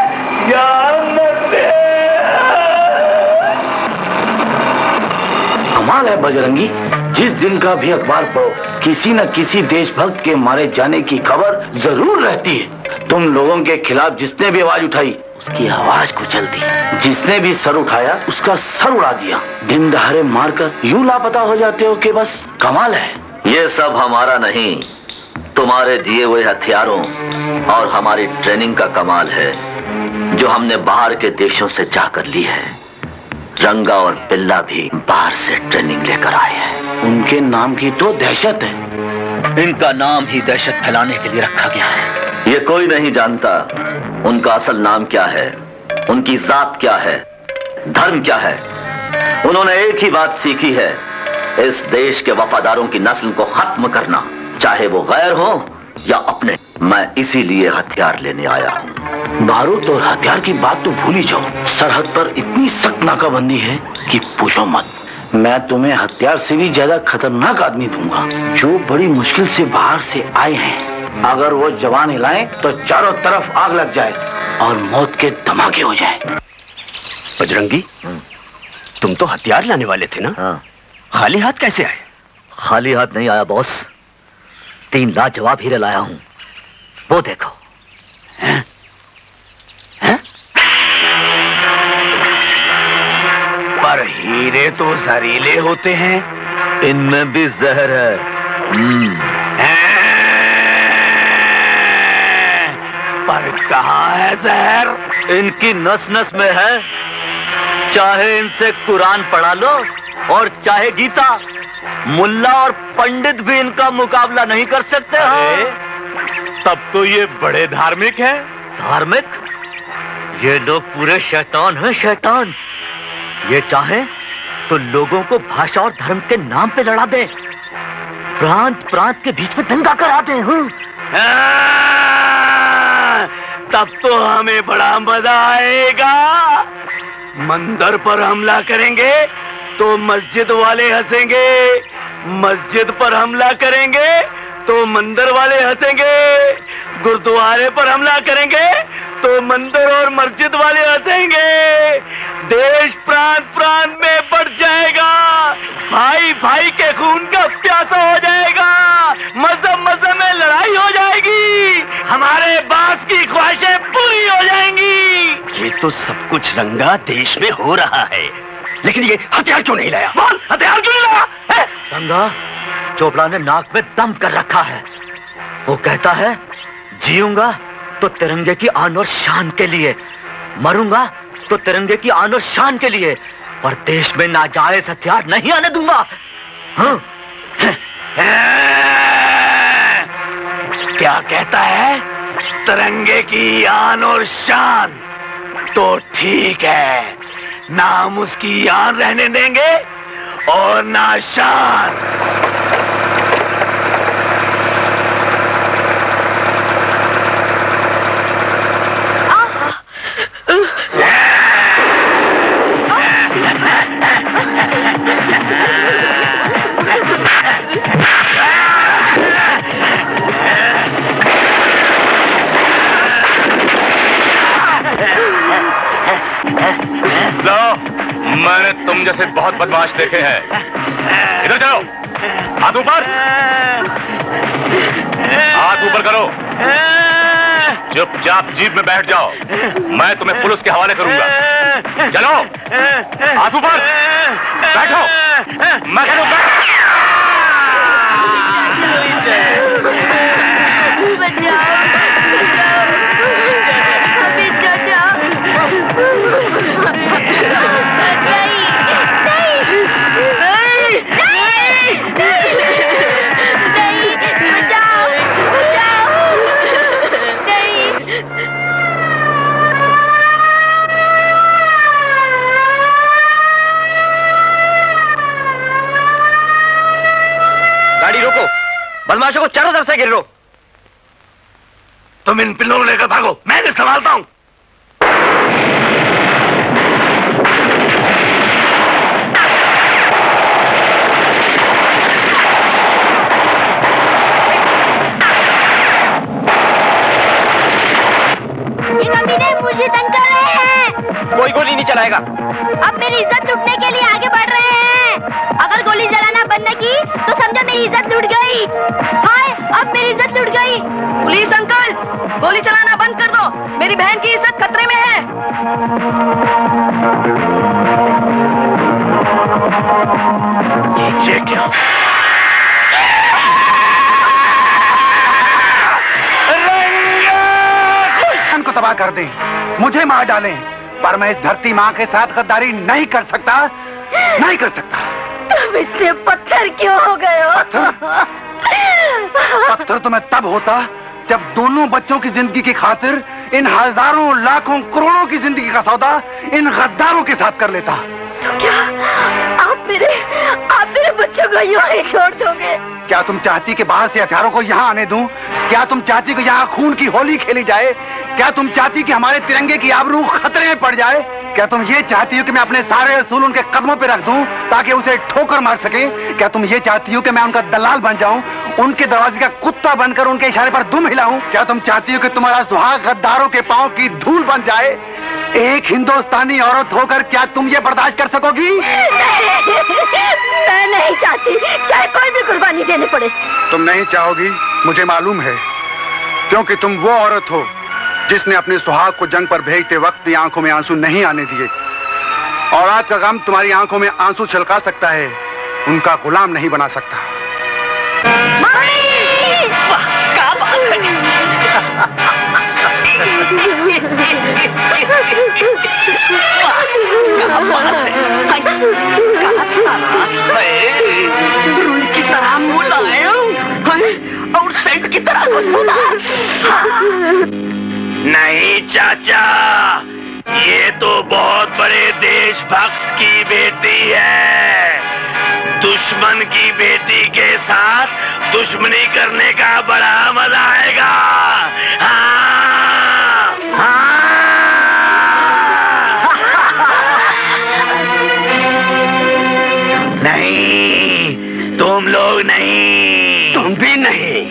या हम मरते हैं। कमाल है बजरंगी, जिस दिन का भी अखबार पढ़ो किसी न किसी देशभक्त के मारे जाने की खबर जरूर रहती है। तुम लोगों के खिलाफ जिसने भी आवाज उठाई उसकी आवाज कुचल दी, जिसने भी सर उठाया उसका सर उड़ा दिया। दिन दहाड़े मारकर यूं लापता हो जाते हो कि बस कमाल है। ये सब हमारा नहीं, तुम्हारे दिए हुए हथियारों और हमारी ट्रेनिंग का कमाल है जो हमने बाहर के देशों से जाकर ली है। रंगा और बिल्ला भी बाहर से ट्रेनिंग लेकर आए हैं। उनके नाम की तो दहशत है। इनका नाम ही दहशत फैलाने के लिए रखा गया है। ये कोई नहीं जानता उनका असल नाम क्या है, उनकी जात क्या है, धर्म क्या है। उन्होंने एक ही बात सीखी है, इस देश के वफादारों की नस्ल को खत्म करना, चाहे वो गैर हो या अपने। मैं इसीलिए हथियार लेने आया हूँ। बारूद और हथियार की बात तो भूल ही जाओ। सरहद पर इतनी सख्त नाकाबंदी है कि पूछो मत। मैं तुम्हें हथियार से भी ज्यादा खतरनाक आदमी दूंगा, जो बड़ी मुश्किल से बाहर से आए हैं। अगर वो जवान हिलाएं तो चारों तरफ आग लग जाए और मौत के धमाके हो जाए। बजरंगी, तुम तो हथियार लाने वाले थे ना? हाँ। खाली हाथ कैसे आए? खाली हाथ नहीं आया बॉस, 3 लाजवाब हीरे लाया हूं, वो देखो। हैं? हैं? पर हीरे तो जहरीले होते हैं। इनमें भी जहर है। पर कहाँ है जहर? इनकी नस नस में है। चाहे इनसे कुरान पढ़ा लो और चाहे गीता, मुल्ला और पंडित भी इनका मुकाबला नहीं कर सकते। तब तो ये बड़े धार्मिक हैं। धार्मिक? ये लोग पूरे शैतान हैं, शैतान। ये चाहें तो लोगों को भाषा और धर्म के नाम पे लड़ा दें, प्रांत प्रांत के बीच में दंगा करा दें। तब तो हमें बड़ा मजा आएगा। मंदिर पर हमला करेंगे तो मस्जिद वाले हंसेंगे, मस्जिद पर हमला करेंगे तो मंदिर वाले हंसेंगे, गुरुद्वारे पर हमला करेंगे तो मंदिर और मस्जिद वाले हंसेंगे। देश प्रांत प्रांत में बढ़ जाएगा, भाई भाई के खून का प्यासा हो जाएगा, मजहब मजहब में लड़ाई हो जाएगी, हमारे बास की ख्वाहिशें पूरी हो जाएंगी। ये तो सब कुछ रंगा देश में हो रहा है, लेकिन ये हथियार क्यों नहीं लाया? बोल, हथियार क्यों नहीं लाया? रंगा, चोपड़ा ने नाक में दम कर रखा है। वो कहता है जीऊंगा तो तिरंगे की आन और शान के लिए, मरूंगा तो तिरंगे की आन और शान के लिए, पर देश में नाजायज हथियार नहीं आने दूंगा। हाँ? क्या कहता है? तिरंगे की आन और शान? तो ठीक है, ना हम उसकी आन रहने देंगे और ना शान। लो, मैंने तुम जैसे बहुत बदमाश देखे हैं। इधर चलो, हाथ ऊपर, हाथ ऊपर करो, चुपचाप जीप में बैठ जाओ, मैं तुम्हें पुलिस के हवाले करूंगा। चलो, हाथ ऊपर, बैठो, मैं कहूं बचाओ, बचाओ, हमें चाचा। गाड़ी रोको, बदमाशों को चारों तरफ से घेर लो। तुम इन पिल्लों को लेकर भागो, मैं इन्हें संभालता हूं। खुर्शीद अंकल हैं। कोई गोली नहीं चलाएगा। अब मेरी इज्जत लूटने के लिए आगे बढ़ रहे हैं। अगर गोली चलाना बंद न की तो समझो मेरी इज्जत लूट गई। हाय, अब मेरी इज्जत लूट गई। पुलिस अंकल, गोली चलाना बंद कर दो, मेरी बहन की इज्जत खतरे में है। ये क्या? को तबाह कर दें, मुझे मार डालें, पर मैं इस धरती माँ के साथ गद्दारी नहीं कर सकता, नहीं कर सकता। तुम इतने पत्थर क्यों हो गए हो? पत्थर तो मैं तब होता जब दोनों बच्चों की जिंदगी की खातिर इन हजारों लाखों करोड़ों की जिंदगी का सौदा इन गद्दारों के साथ कर लेता। तो क्या आप मेरे बच्चों को यूं ही छोड़ दोगे? क्या तुम चाहती कि बाहर से हथियारों को यहाँ आने दूं? क्या तुम चाहती कि यहाँ खून की होली खेली जाए? क्या तुम चाहती कि हमारे तिरंगे की आबरू खतरे में पड़ जाए? क्या तुम ये चाहती हो कि मैं अपने सारे असूल उनके कदमों पे रख दूं ताकि उसे ठोकर मार सके? क्या तुम ये चाहती हो कि मैं उनका दलाल बन जाऊं, उनके दरवाजे का कुत्ता बनकर उनके इशारे पर दुम हिलाऊं? क्या तुम चाहती हो कि तुम्हारा सुहाग गद्दारों के पांव की धूल बन जाए? एक हिंदुस्तानी औरत होकर क्या तुम ये बर्दाश्त कर सकोगी? मैं नहीं चाहती, चाहे कोई भी कुर्बानी देनी पड़े। तुम नहीं चाहोगी, मुझे मालूम है, क्योंकि तुम वो औरत हो जिसने अपने सुहाग को जंग पर भेजते वक्त आंखों में आंसू नहीं आने दिए। औलाद का गम तुम्हारी आंखों में आंसू छलका सकता है, उनका गुलाम नहीं बना सकता। रुई की तरह मुलायम और सेंट की तरह खुशबूदार। नहीं चाचा, ये तो बहुत बड़े देशभक्त की बेटी है। दुश्मन की बेटी के साथ दुश्मनी करने का बड़ा मजा आएगा। हाँ, हाँ। नहीं, तुम लोग नहीं, तुम भी नहीं।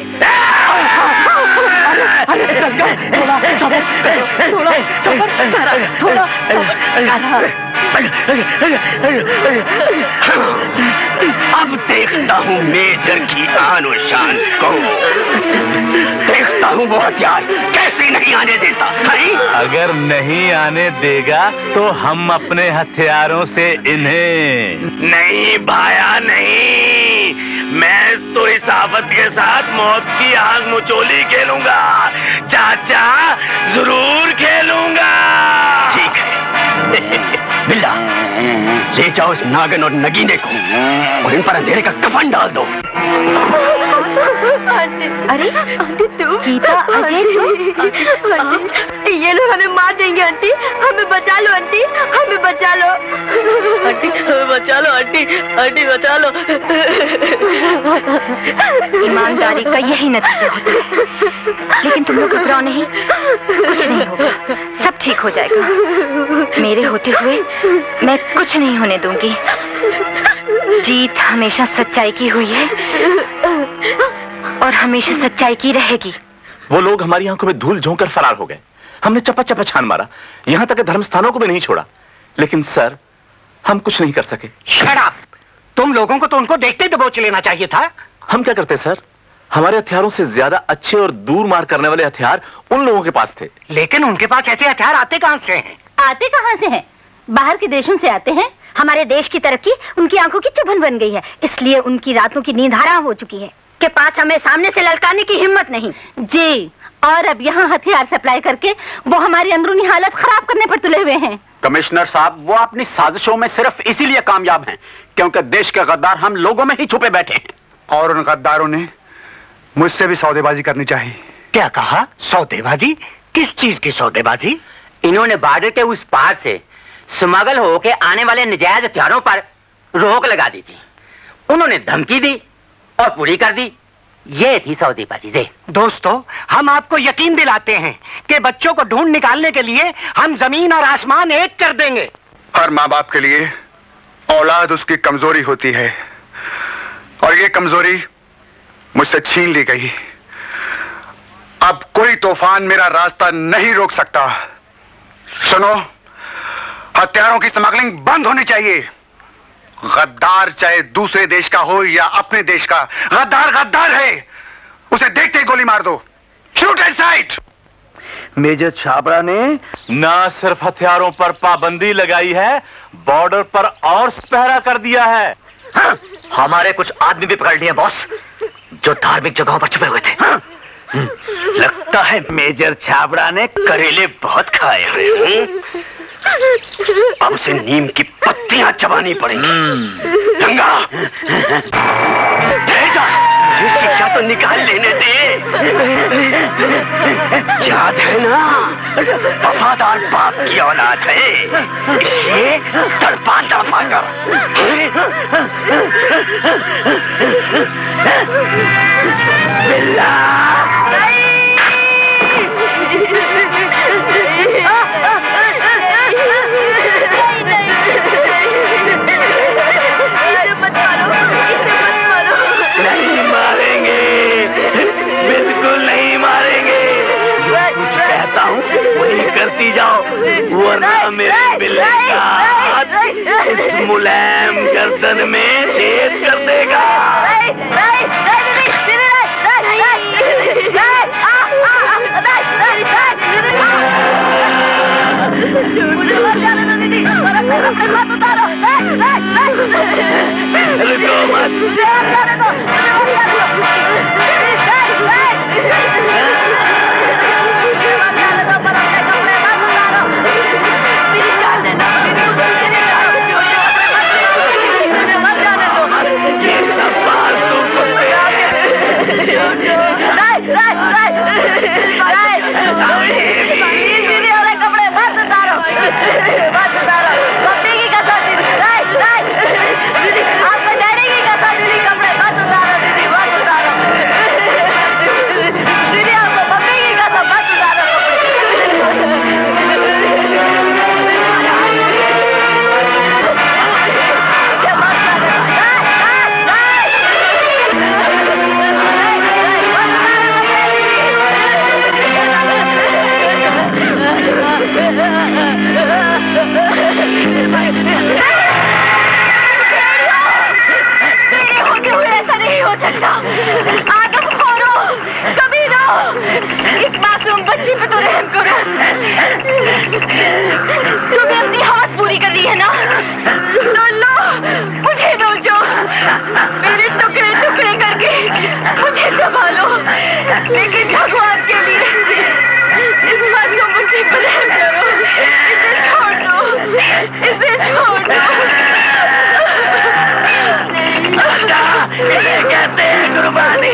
अब देखता हूँ मेजर की आन और शान को, देखता हूँ वो हथियार कैसे नहीं आने देता है? अगर नहीं आने देगा तो हम अपने हथियारों से इन्हें नहीं भाया नहीं, मैं तो इस आफत के साथ मौत की आग मुचोली खेलूंगा चाचा, जरूर खेलूंगा। ठीक है बिल्ला, ले जाओ इस नागन और नगीने को और इन पर अंधेरे का कफन डाल दो। अरे आंटी तुम? गीता, अजय तुम? आंटी, ये लोग हमें मार देंगे आंटी, हमें बचा लो आंटी, हमें बचा लो आंटी, हमें बचा लो आंटी, आंटी बचा लो। ईमानदारी का यही नतीजा होता है। लेकिन तुम लोग घबराओ नहीं, कुछ नहीं होगा, सब ठीक हो जाएगा। मेरे होते हुए मैं कुछ नहीं होने दूंगी। जीत हमेशा सच्चाई की हुई है और हमेशा सच्चाई की रहेगी। वो लोग हमारी आंखों में धूल झोंकर फरार हो गए। हमने चप्पा चप्पा छान मारा, यहां तक कि धर्म स्थानों को भी नहीं छोड़ा, लेकिन सर हम कुछ नहीं कर सके। Shut up! तुम लोगों को तो उनको देखते ही दबोच लेना चाहिए था। हम क्या करते सर, हमारे हथियारों से ज्यादा अच्छे और दूर मार करने वाले हथियार उन लोगों के पास थे। लेकिन उनके पास ऐसे हथियार आते कहां से हैं? आते कहां से हैं? बाहर के देशों से आते हैं। हमारे देश की तरक्की उनकी आंखों की चुभन बन गई है, इसलिए उनकी रातों की नींद हराम हो चुकी है। के पास हमें सामने से ललकारने की हिम्मत नहीं। जी, और अब यहाँ हथियार सप्लाई करके वो हमारी अंदरूनी हालत खराब करने पर तुले हुए हैं। कमिश्नर साहब, वो अपनी साजिशों में सिर्फ इसीलिए कामयाब हैं क्योंकि देश के गद्दार हम लोगों में ही छुपे बैठे हैं। और उन गद्दारों ने मुझसे भी सौदेबाजी करनी चाहिए। क्या कहा? सौदेबाजी? किस चीज की सौदेबाजी? इन्होंने बॉर्डर के उस पार से स्मगल होके आने वाले नजायज हथियारों पर रोक लगा दी थी। उन्होंने धमकी दी और पूरी कर दी। ये थी सौदेबाजी। दोस्तों, हम आपको यकीन दिलाते हैं कि बच्चों को ढूंढ निकालने के लिए हम जमीन और आसमान एक कर देंगे। हर माँ बाप के लिए औलाद उसकी कमजोरी होती है और ये कमजोरी मुझसे छीन ली गई। अब कोई तूफान मेरा रास्ता नहीं रोक सकता। सुनो, हथियारों की स्मगलिंग बंद होनी चाहिए। गद्दार चाहे दूसरे देश का हो या अपने देश का, गद्दार गद्दार है। उसे देखते ही गोली मार दो। Shoot at sight. Major Chhabra ने ना सिर्फ हथियारों पर पाबंदी लगाई है, बॉर्डर पर और पहरा कर दिया है। हाँ, हमारे कुछ आदमी भी पकड़ लिए बॉस, जो धार्मिक जगहों पर छुपे हुए थे। लगता है मेजर छाबड़ा ने करेले बहुत खाए हैं। अब उसे नीम की पत्तियां चबानी पड़ेंगी। गंगा, ये शिक्षा तो निकाल लेने दे। याद है ना, वफादार बाप की औलाद है, इसलिए तड़पा तड़पा कर। बिल्ला नहीं मारेंगे, बिल्कुल नहीं मारेंगे। जो कुछ कहता हूँ वही करती जाओ, वरना मेरे बिल्ले का हाथ इस मुलायम गर्दन में छेद कर देगा। रुको मत। ये सब फालतू कुत्ते कपड़े मत उतारो, मत उतारो। मम्मी की कसम दीदी, आपको डैडी की कसम दीदी, कपड़े मत उतारो दीदी, मत उतारो दीदी, आपको मम्मी की कसम मत उतारो आदम खोरो, कभी रो, इस मासूम बच्ची पे तो रहम करो। तुम्हें अपनी हवस पूरी कर दी है ना, तो लो मुझे भेजो, मेरे टुकड़े टुकड़े करके मुझे संभालो, लेकिन भगवान के लिए इस मासूम बच्ची पे रहम करो। इसे छोड़ दो, इसे छोड़ दो। इसे कहते हैं कुर्बानी।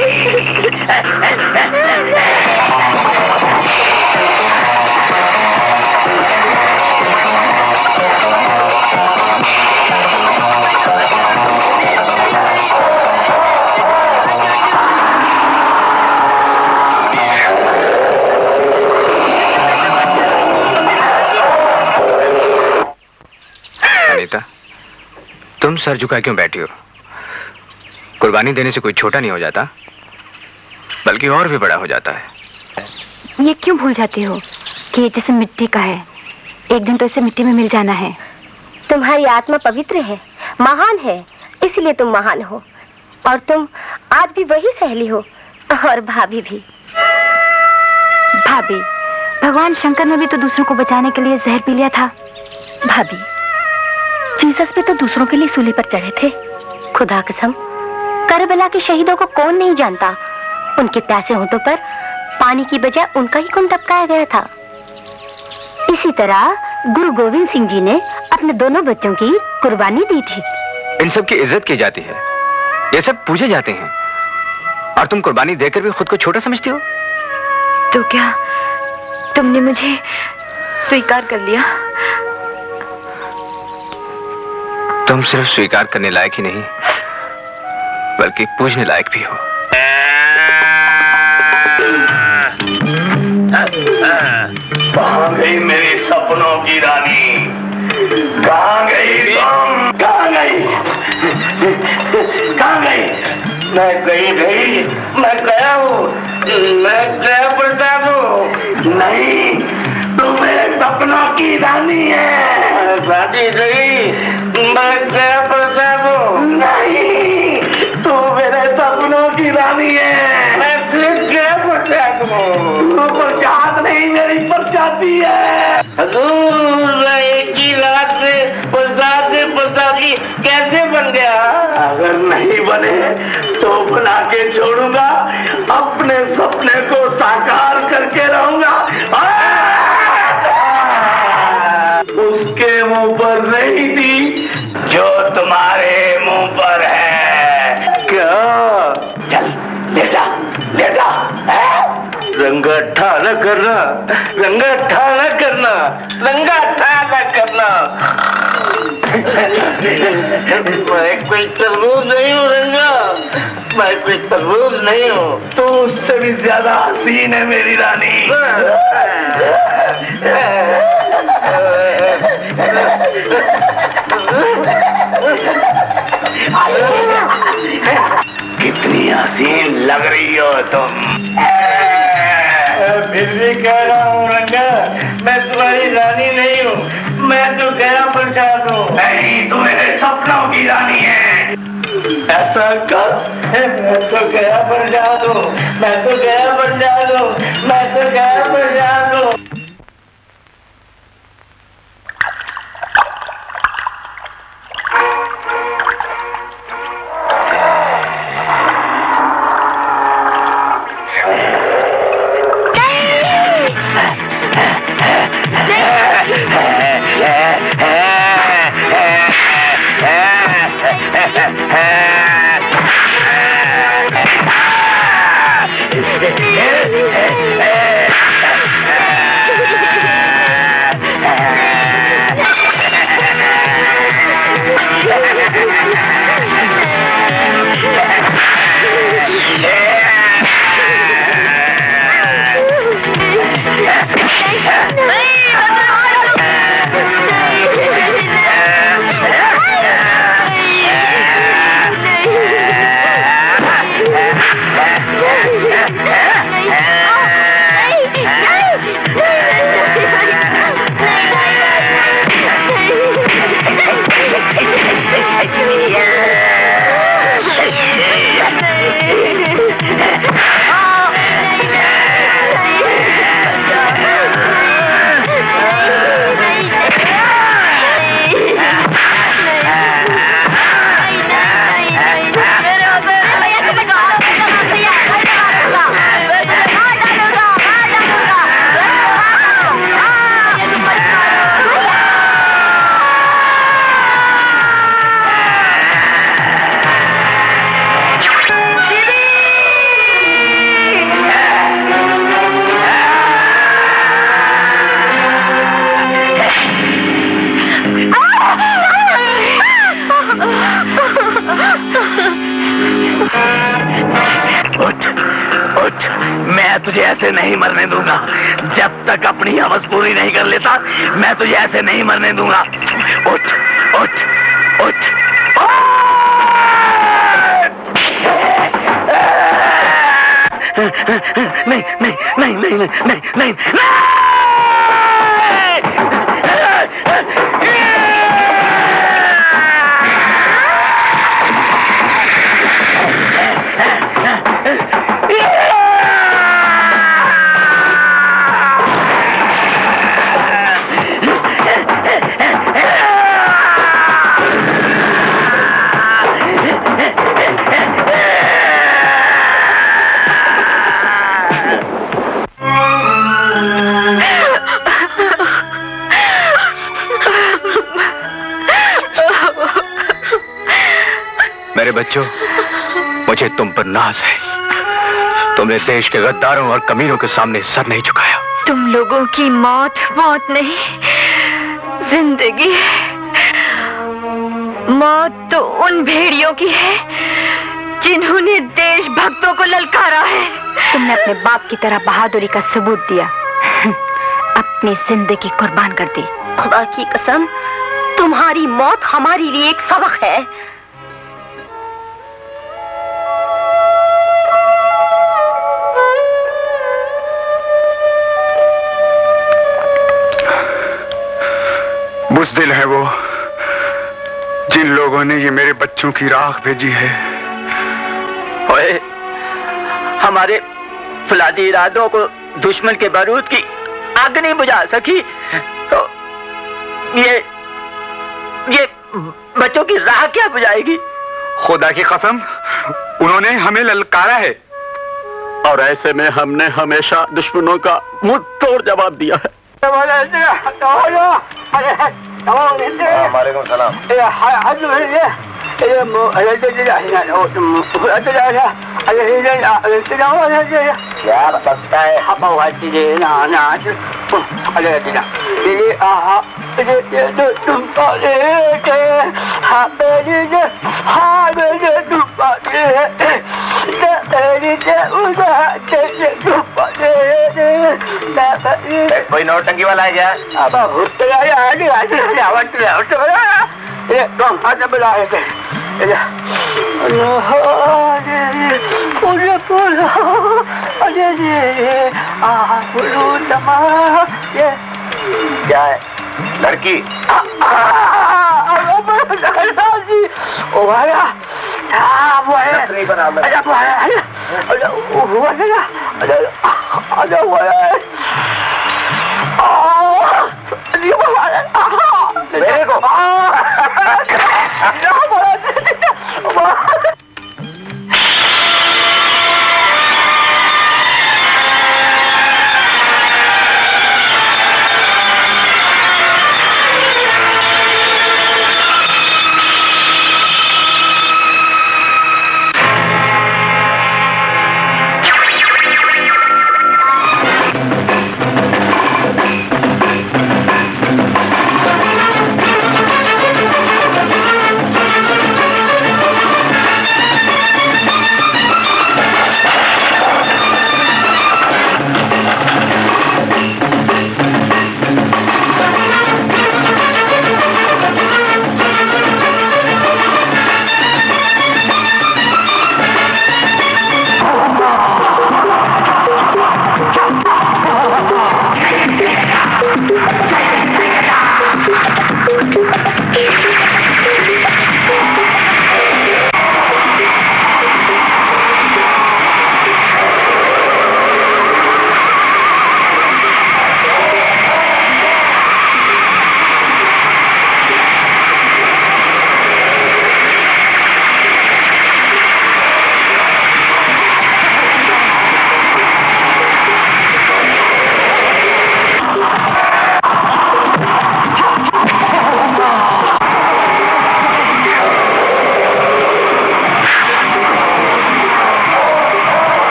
अनीता, तुम सर झुका क्यों बैठी हो? कुर्बानी देने से कोई छोटा नहीं हो जाता, बल्कि और भी बड़ा हो जाता है। ये क्यों भूल जाते हो कि ये जिस्म मिट्टी का है, एक दिन तो इसे मिट्टी में मिल जाना है। तुम्हारी आत्मा पवित्र है, महान है, इसलिए तुम महान हो। और तुम आज भी वही सहेली हो, और भाभी भी। भाभी, भगवान शंकर ने भी तो दूसरों को बचाने के लिए जहर पी लिया था। भाभी, जीसस भी तो दूसरों के लिए सूली पर चढ़े थे। खुदा कसम, करबला के शहीदों को कौन नहीं जानता। उनके प्यासे होठों पर पानी की बजाय उनका ही खून टपकाया गया था। इसी तरह गुरु गोविंद सिंह जी ने अपने दोनों बच्चों की कुर्बानी दी थी। इन सब की इज्जत की जाती है, ये सब पूजे जाते हैं, और तुम कुर्बानी देकर भी खुद को छोटा समझती हो। तो क्या तुमने मुझे स्वीकार कर लिया? तुम सिर्फ स्वीकार करने लायक ही नहीं, बल्कि पूजने लायक भी हो। कहाँ गई मेरी सपनों की रानी? कहाँ गई तुम? कहाँ गई? कहाँ गई? मैं कहीं गई, मैं गया हूँ, मैं गया प्रसाद हूँ। नहीं, तुम मेरे सपने सपनों की रानी है। रानी नहीं, मैं जया प्रसाद हूँ। नहीं, तू मेरे सपनों की रानी है। मैं सिर्फ जया प्रसाद हूँ। तू प्रसाद नहीं, मेरी प्रसादी है। हजूर, एक ही रात में प्रसाद से प्रसादी कैसे बन गया? अगर नहीं बने तो बना के छोड़ूंगा, अपने सपने को साकार करके रहूंगा। उसके मुंह पर नहीं थी जो तुम्हारे मुंह पर है। क्या? चल ले जा, ले जा। रंगा ठाना करना, रंगा ठाना करना, रंगा ठाना करना। मैं कोई तरबूज नहीं हूँ रंगा, मैं कोई तरबूज नहीं हूँ। तो उससे भी ज्यादा हसीन है मेरी रानी। कितनी हसीन लग रही हो तुम। फिर भी कह रहा हूँ रंगा, मैं तुम्हारी रानी नहीं हूँ, मैं तो गया प्रसाद हूँ। नहीं, तू मेरे सपनों की रानी है। ऐसा कर, मैं तो गया प्रसाद हूँ, मैं तो गया प्रसाद हूँ, मैं तो गया प्रसाद हूँ। तुझे ऐसे नहीं मरने दूंगा। जब तक अपनी हवस पूरी नहीं कर लेता, मैं तुझे ऐसे नहीं मरने दूंगा। उठ उठ उठ। नहीं नहीं नहीं नहीं नहीं नहीं नहीं। मेरे बच्चों, मुझे तुम पर नाज है। तुमने देश के गद्दारों और कमीनों के सामने सर नहीं झुकाया। तुम लोगों की मौत मौत नहीं, जिंदगी है। मौत तो उन भेड़ियों की है जिन्होंने देशभक्तों को ललकारा है। तुमने अपने बाप की तरह बहादुरी का सबूत दिया, अपनी जिंदगी कुर्बान कर दी। खुदा की कसम, तुम्हारी मौत हमारे लिए एक सबक है। बुज़दिल हैं वो जिन लोगों ने ये मेरे बच्चों की राख भेजी है। ओए, हमारे फौलादी इरादों को दुश्मन के बारूद की आग नहीं बुझा सकी तो ये बच्चों की राह क्या बुझाएगी? खुदा की कसम, उन्होंने हमें ललकारा है और ऐसे में हमने हमेशा दुश्मनों का मुंह तोड़ जवाब दिया है। वालेकुम सलाम। क्या सकता है? कोई नौटंकी वाला है क्या? क्या है? लड़की? मेरे को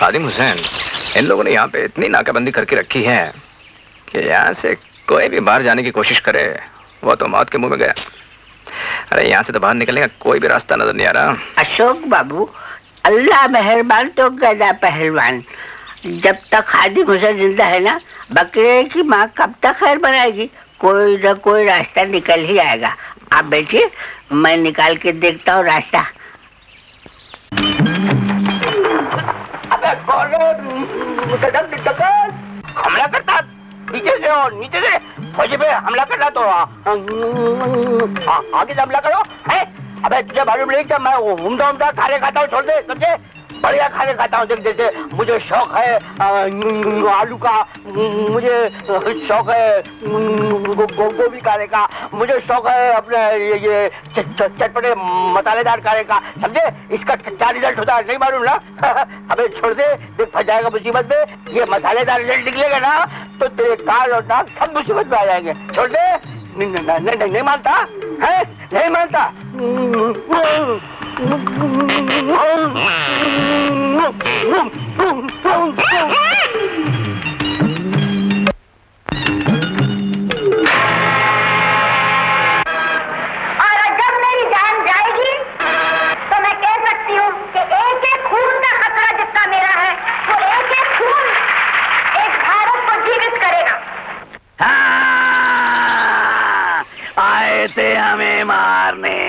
खादिम हुसैन, इन लोगों ने यहाँ पे इतनी नाकाबंदी करके रखी है कि यहाँ से कोई भी बाहर जाने की कोशिश करे वो तो मौत के मुंह में गया। अरे यहाँ से तो बाहर निकलने का कोई भी रास्ता नजर नहीं आ रहा। अशोक बाबू, अल्लाह मेहरबान तो गदा पहलवान। जब तक खादिम हुसैन जिंदा है ना, बकरे की माँ कब तक खैर बनाएगी? कोई न कोई रास्ता निकल ही आएगा। आप बैठिए, मैं निकाल के देखता हूँ रास्ता। अबे कौन हमला करता? नीचे से और नीचे से फौजी पे हमला करना तो आगे से हमला करो है। अबे तुझे मालूम नहीं कि मैं उम्दा उम्दा खाने खाता हूँ, छोड़ दे। समझे? बढ़िया खाने खाता हूँ। देख, जैसे मुझे शौक है आलू का, मुझे शौक है गोभी खाने का, मुझे शौक है अपने ये चटपटे मसालेदार खाने का। समझे? इसका क्या रिजल्ट होता है नहीं मालूम ना? अबे छोड़ दे, देख फंस जाएगा मुसीबत में। ये मसालेदार रिजल्ट निकलेगा ना तो तेरे कान और नाक सब मुसीबत में आ जाएंगे। छोड़ दे। नहीं मानता है? नहीं मानता? और जब मेरी जान जाएगी तो मैं कह सकती हूँ कि एक एक खून का खतरा जितना मेरा है, वो एक एक खून एक भारत को जीवित करेगा। आए थे हमें मारने।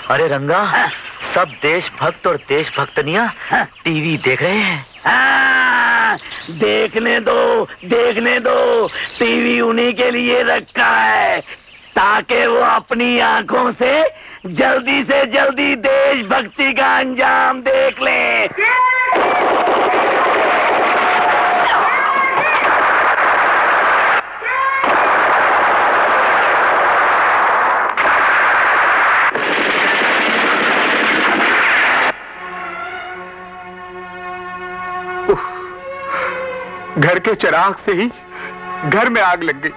अरे रंगा, सब देशभक्त और देशभक्तनियां टीवी देख रहे हैं। देखने दो। टीवी उन्हीं के लिए रखा है ताकि वो अपनी आंखों से जल्दी देशभक्ति का अंजाम देख लें। घर के चिराग से ही घर में आग लग गई।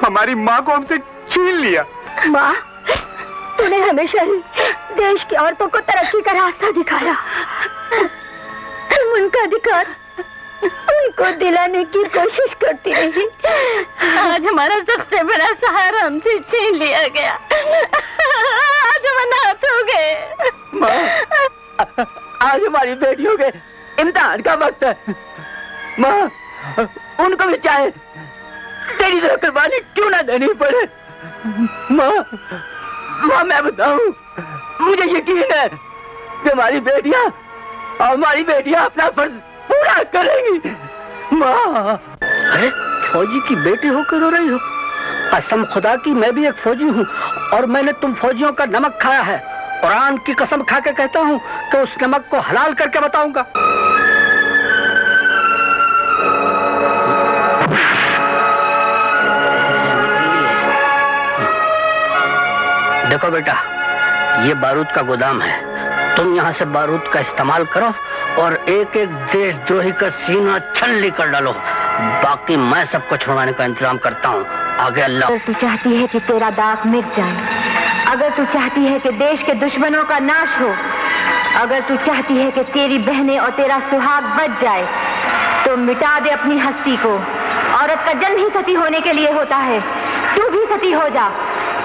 हमारी माँ को हमसे छीन लिया। माँ, तूने हमेशा ही देश की औरतों को तरक्की का रास्ता दिखाया। तुम उनका अधिकार उनको दिलाने की कोशिश करती रही। आज हमारा सबसे बड़ा सहारा हमसे छीन लिया गया। आज हम अनाथ हो गए। माँ, आज हमारी बेटियों के इम्तिहान का वक्त है। माँ, उनको भी चाहे तेरी तरह कुर्बानी क्यों ना देनी पड़े। माँ मैं बताऊं, मुझे यकीन है कि हमारी बेटियां अपना फर्ज पूरा करेंगी। माँ, अरे फौजी की बेटी होकर रो रही हो? कसम खुदा की मैं भी एक फौजी हूँ और मैंने तुम फौजियों का नमक खाया है। कुरान की कसम खा के कहता हूँ कि उस नमक को हलाल करके बताऊंगा। देखो बेटा, ये बारूद का गोदाम है। तुम यहाँ से बारूद का इस्तेमाल करो और एक एक देशद्रोही का सीना छल्ली कर डालो। बाकी मैं सबको छुड़वाने का इंतजाम करता हूँ। आगे अल्लाह। अगर तू चाहती है कि तेरा दाग मिट जाए, अगर तू चाहती है कि देश के दुश्मनों का नाश हो, अगर तू चाहती है कि तेरी बहनें और तेरा सुहाग बच जाए, तो मिटा दे अपनी हस्ती को। औरत का जन्म ही सती होने के लिए होता है। तू भी सती हो जा,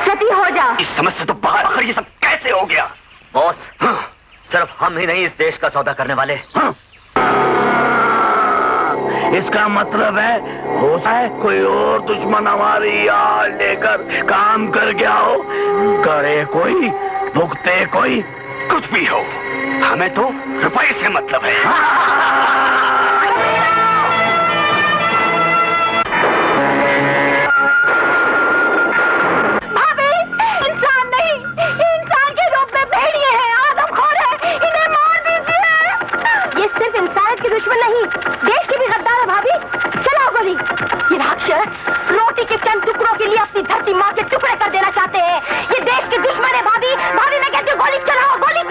सती हो जा। इस समझ से तो बाहर आखिर ये सब कैसे हो गया? बॉस, सिर्फ हम ही नहीं इस देश का सौदा करने वाले। इसका मतलब है होता है कोई और दुश्मन हमारी आल लेकर काम कर गया हो। करे कोई, भुगते कोई, कुछ भी हो, हमें तो रुपए से मतलब है। भाभी, इंसान नहीं, इंसान के रूप में भेड़िए हैं, आदमखोर हैं, इन्हें मार दीजिए। ये सिर्फ इंसानियत के दुश्मन नहीं, देश के भी गद्दार है। भाभी, चलाओ गोली। ये राक्षस रोटी के चंद टुकड़ों के लिए अपनी धरती माँ के टुकड़े कर देना चाहते हैं। ये देश के दुश्मन है। भाभी, भाभी मैं कहती हूँ गोली चलाओ भाभी।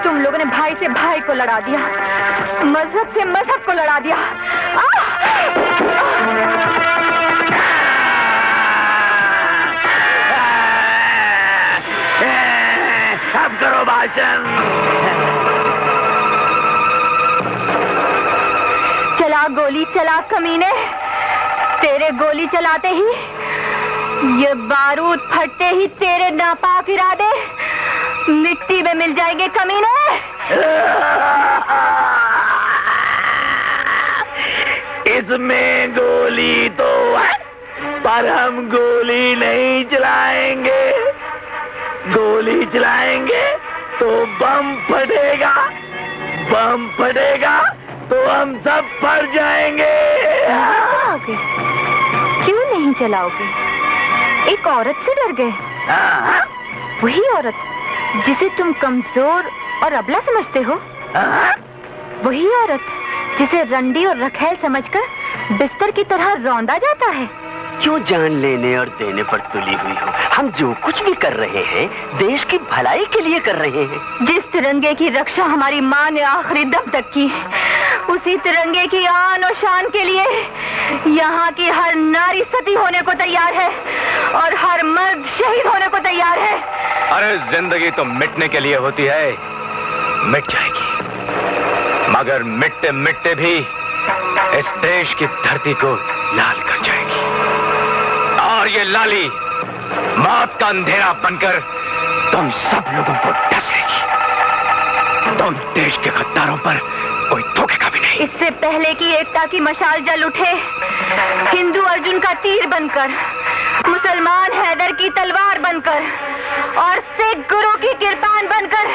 तुम लोगों ने भाई से भाई को लड़ा दिया, मजहब से मजहब को लड़ा दिया। अब करो भाषण। गोली चला कमीने। तेरे गोली चलाते ही, ये बारूद फटते ही तेरे नापाक इरादे मिट्टी में मिल जाएंगे कमीने। इसमें गोली तो है, पर हम गोली नहीं चलाएंगे। गोली चलाएंगे तो बम फटेगा, बम फटेगा तो हम सब फट जाएंगे। क्यों नहीं चलाओगे? एक औरत से डर गए? वही औरत जिसे तुम कमजोर और अबला समझते हो? वही औरत जिसे रंडी और रखैल समझकर बिस्तर की तरह रौंदा जाता है? क्यों जान लेने और देने पर तुली हुई हो? हम जो कुछ भी कर रहे हैं देश की भलाई के लिए कर रहे हैं। जिस तिरंगे की रक्षा हमारी माँ ने आखिरी दम तक की, उसी तिरंगे की आन और शान के लिए यहाँ की हर नारी सती होने को तैयार है और हर मर्द शहीद होने को तैयार है। अरे जिंदगी तो मिटने के लिए होती है, मिट जाएगी, मगर मिटते मिटते भी इस देश की धरती को लाल कर जाएगी। और ये लाली मौत का अंधेरा बनकर तुम सब लोगों को डसेगी। तुम देश के गद्दारों पर कोई धोखेगा भी नहीं। इससे पहले कि एकता की मशाल जल उठे, हिंदू अर्जुन का तीर बनकर, मुसलमान हैदर की तलवार बनकर और सिख गुरु की किरपान बनकर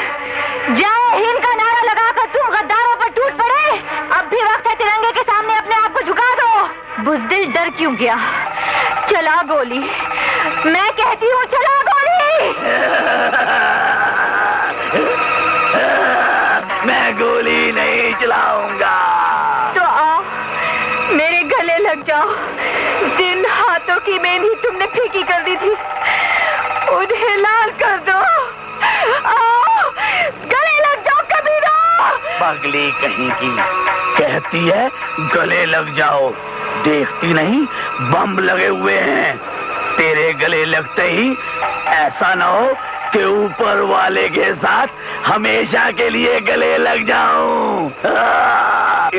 जय हिंद का नारा लगाकर तुम गद्दारों पर टूट पड़े। अब भी वक्त है तिरंगे के सामने अपने आप को झुका दो। बुज़दिल डर क्यों गया? चला गोली, मैं कहती हूँ चला गोली। मैं गोली नहीं चलाऊंगा। तो आओ मेरे गले लग जाओ। जिन हाथों की मेहंदी तुमने फीकी कर दी थी उन्हें लाल कर दो। आओ गले लग जाओ कबीरा। पगली कहीं की कहती है गले लग जाओ, देखती नहीं बम लगे हुए हैं। तेरे गले लगते ही ऐसा ना हो कि ऊपर वाले के साथ हमेशा के लिए गले लग जाऊं।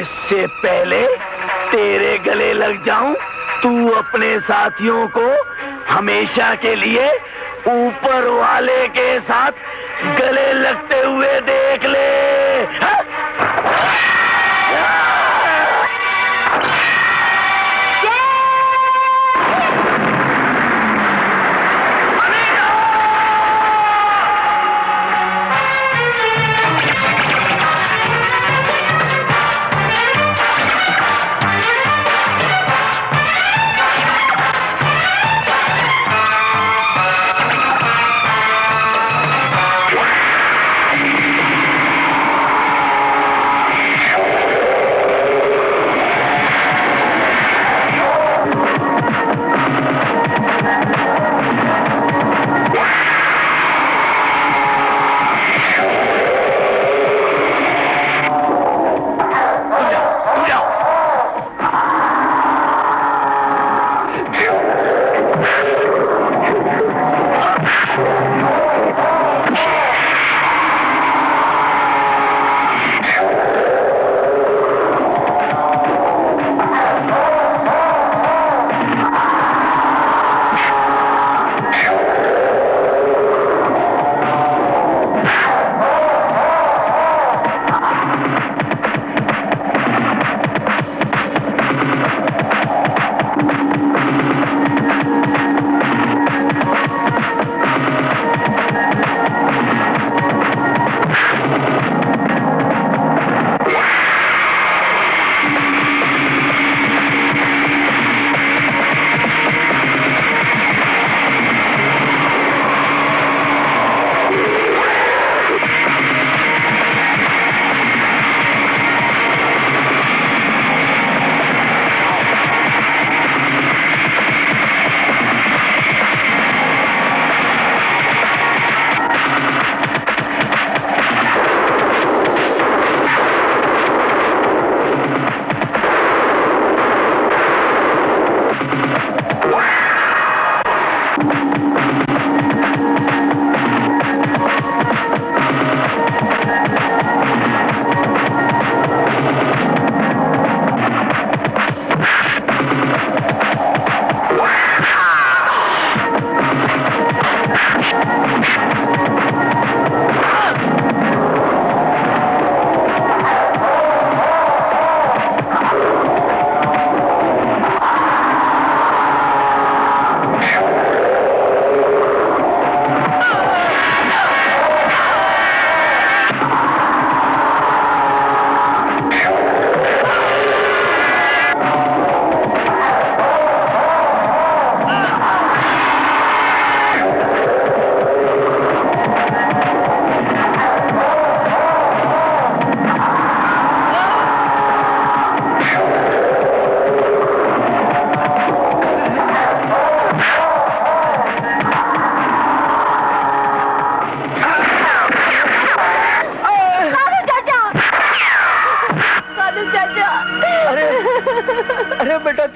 इससे पहले तेरे गले लग जाऊं, तू अपने साथियों को हमेशा के लिए ऊपर वाले के साथ गले लगते हुए देख ले।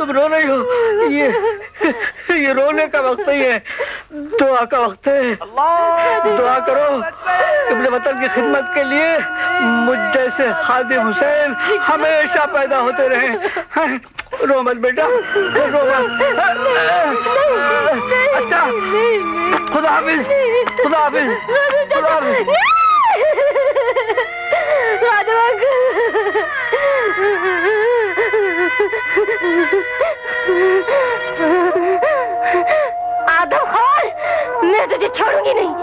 तुम रो रही हो? ये रोने का वक्त नहीं है, दुआ का वक्त है। दुआ करो अपने वतन की खिदमत के लिए मुझ जैसे खादिम हुसैन हमेशा पैदा होते रहे। रो मत बेटा, रो मत। अच्छा, खुदा हाफिज, खुदा हाफिज, खुदा हाफिज। आदमखोर, मैं तुझे छोड़ूंगी नहीं।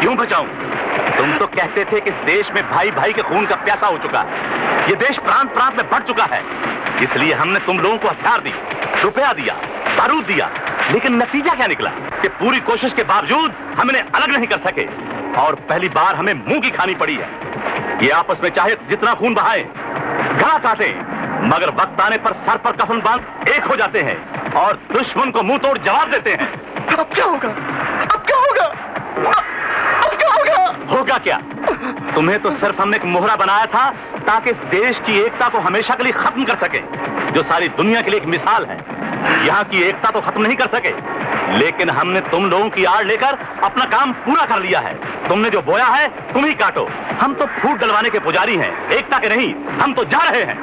क्यों बचाऊं? तुम तो कहते थे कि इस देश में भाई भाई के खून का प्यासा हो चुका है। ये देश प्रांत प्रांत में बढ़ चुका है। इसलिए हमने तुम लोगों को हथियार दी, रुपया दिया, बारूद दिया, लेकिन नतीजा क्या निकला कि पूरी कोशिश के बावजूद हम इन्हें अलग नहीं कर सके और पहली बार हमें मुंह की खानी पड़ी है। ये आपस में चाहे जितना खून बहाए, गला काटे, मगर वक्त आने पर सर पर कफन बांध एक हो जाते हैं और दुश्मन को मुंह तोड़ जवाब देते हैं। अब क्या होगा? अब क्या होगा? अब क्या होगा? होगा क्या? तुम्हें तो सिर्फ हमने एक मोहरा बनाया था ताकि इस देश की एकता को हमेशा के लिए खत्म कर सके, जो सारी दुनिया के लिए एक मिसाल है। यहाँ की एकता तो खत्म नहीं कर सके, लेकिन हमने तुम लोगों की आड़ लेकर अपना काम पूरा कर लिया है। तुमने जो बोया है तुम ही काटो। हम तो फूट डलवाने के पुजारी हैं, एकता के नहीं। हम तो जा रहे हैं।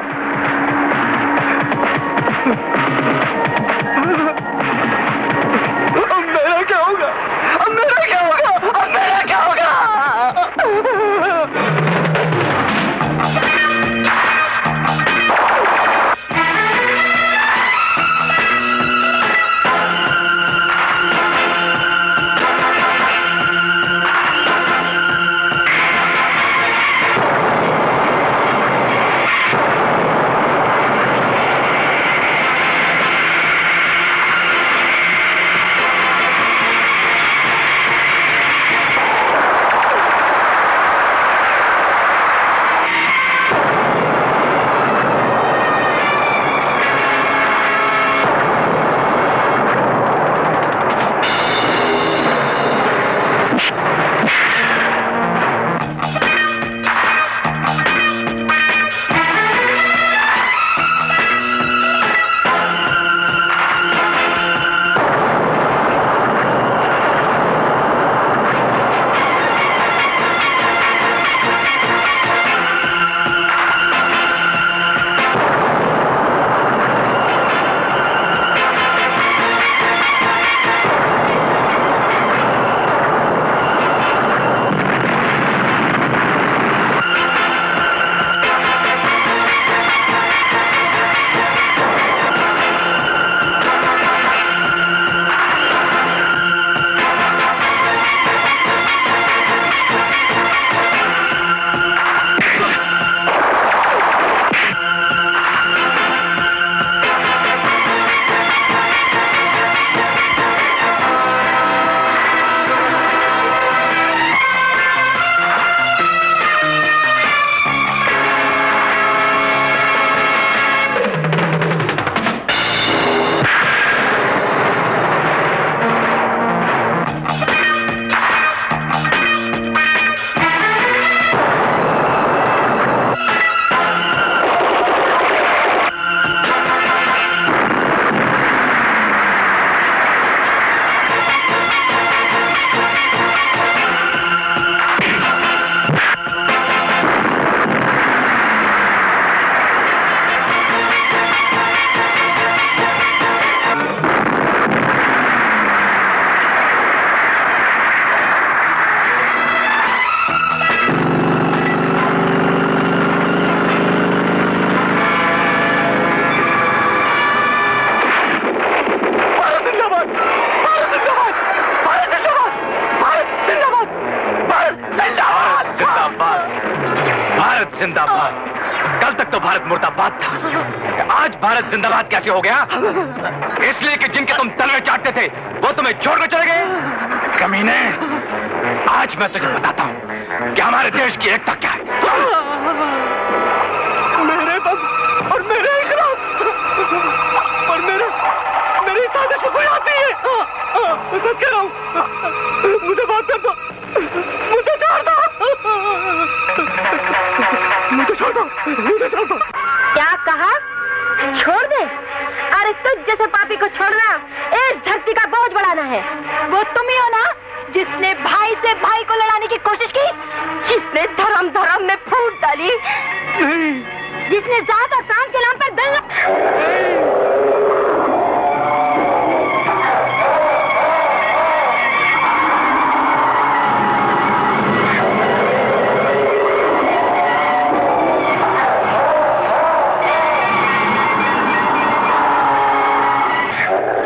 अब मेरा क्या होगा? अब मेरा क्या होगा? भारत जिंदाबाद। कल तक तो भारत मुर्दाबाद था, आज भारत जिंदाबाद कैसे हो गया? इसलिए कि जिनके तुम तलवे चाटते थे वो तुम्हें छोड़कर चले गए। कमीने, आज मैं तुझे बताता हूं कि हमारे देश की एकता क्या है। मेरे दम और मेरे इकराम और मेरी साजिश में कोई आती है। मैं सच कह रहा हूं, मुझे माफ कर दो, मुझे छोड़ दो, मुझे छोड़ दो, मुझे छोड़ दो। क्या कहा? छोड़ दे? अरे तुझ जैसे पापी को छोड़ना इस धरती का बोझ बढ़ाना है। वो तुम ही हो ना जिसने भाई से भाई को लड़ाने की कोशिश की, जिसने धर्म धर्म में फूट डाली, जिसने जात और प्रांत के नाम पर दंगा।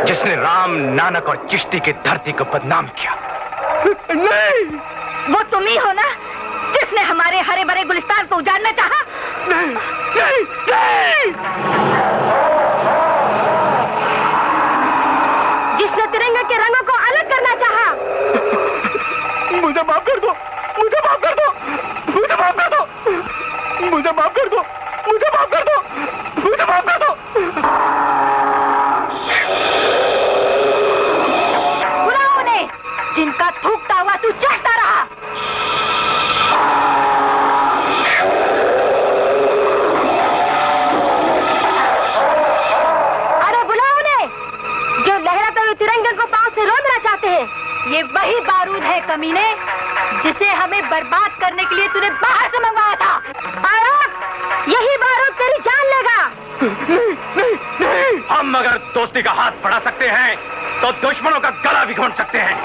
जिसने राम, नानक और चिश्ती की धरती को बदनाम किया। नहीं, वो तुम ही हो ना जिसने हमारे हरे भरे गुलिस्तान को उजाड़ना चाहा। नहीं, नहीं, नहीं। जिसने तिरंगे के रंगों को अलग करना चाहा। मुझे माफ कर दो, मुझे माफ कर दो, मुझे माफ कर दो, मुझे माफ कर दो, मुझे माफ कर दो, मुझे माफ कर दो। बुलाओ उन्हें जिनका थूकता हुआ तू चढ़ता रहा। अरे बुलाओ उन्हें जो लहराते हुए तिरंगे को पांव से रोंदना चाहते हैं। ये वही बारूद है कमीने जिसे हमें बर्बाद करने के लिए तूने बाहर से मंगवाया था। और यही बारूद तेरी जान लेगा। नहीं, नहीं। हम अगर दोस्ती का हाथ बढ़ा सकते हैं तो दुश्मनों का गला भी घोंट सकते हैं।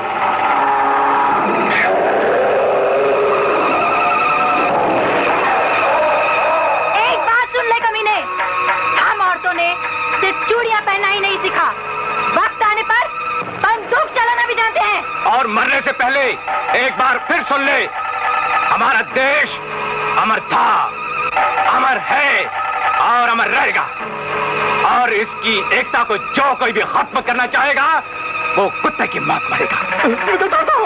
एक बात सुन ले कमीने, हम औरतों ने सिर्फ चूड़ियां पहनना ही नहीं सीखा, वक्त आने पर बंदूक चलाना भी जानते हैं। और मरने से पहले एक बार फिर सुन ले, हमारा देश अमर था, अमर है और अमर रहेगा। और इसकी एकता को जो कोई भी खत्म करना चाहेगा वो कुत्ते की मौत मरेगा। मुझे छोड़ दो।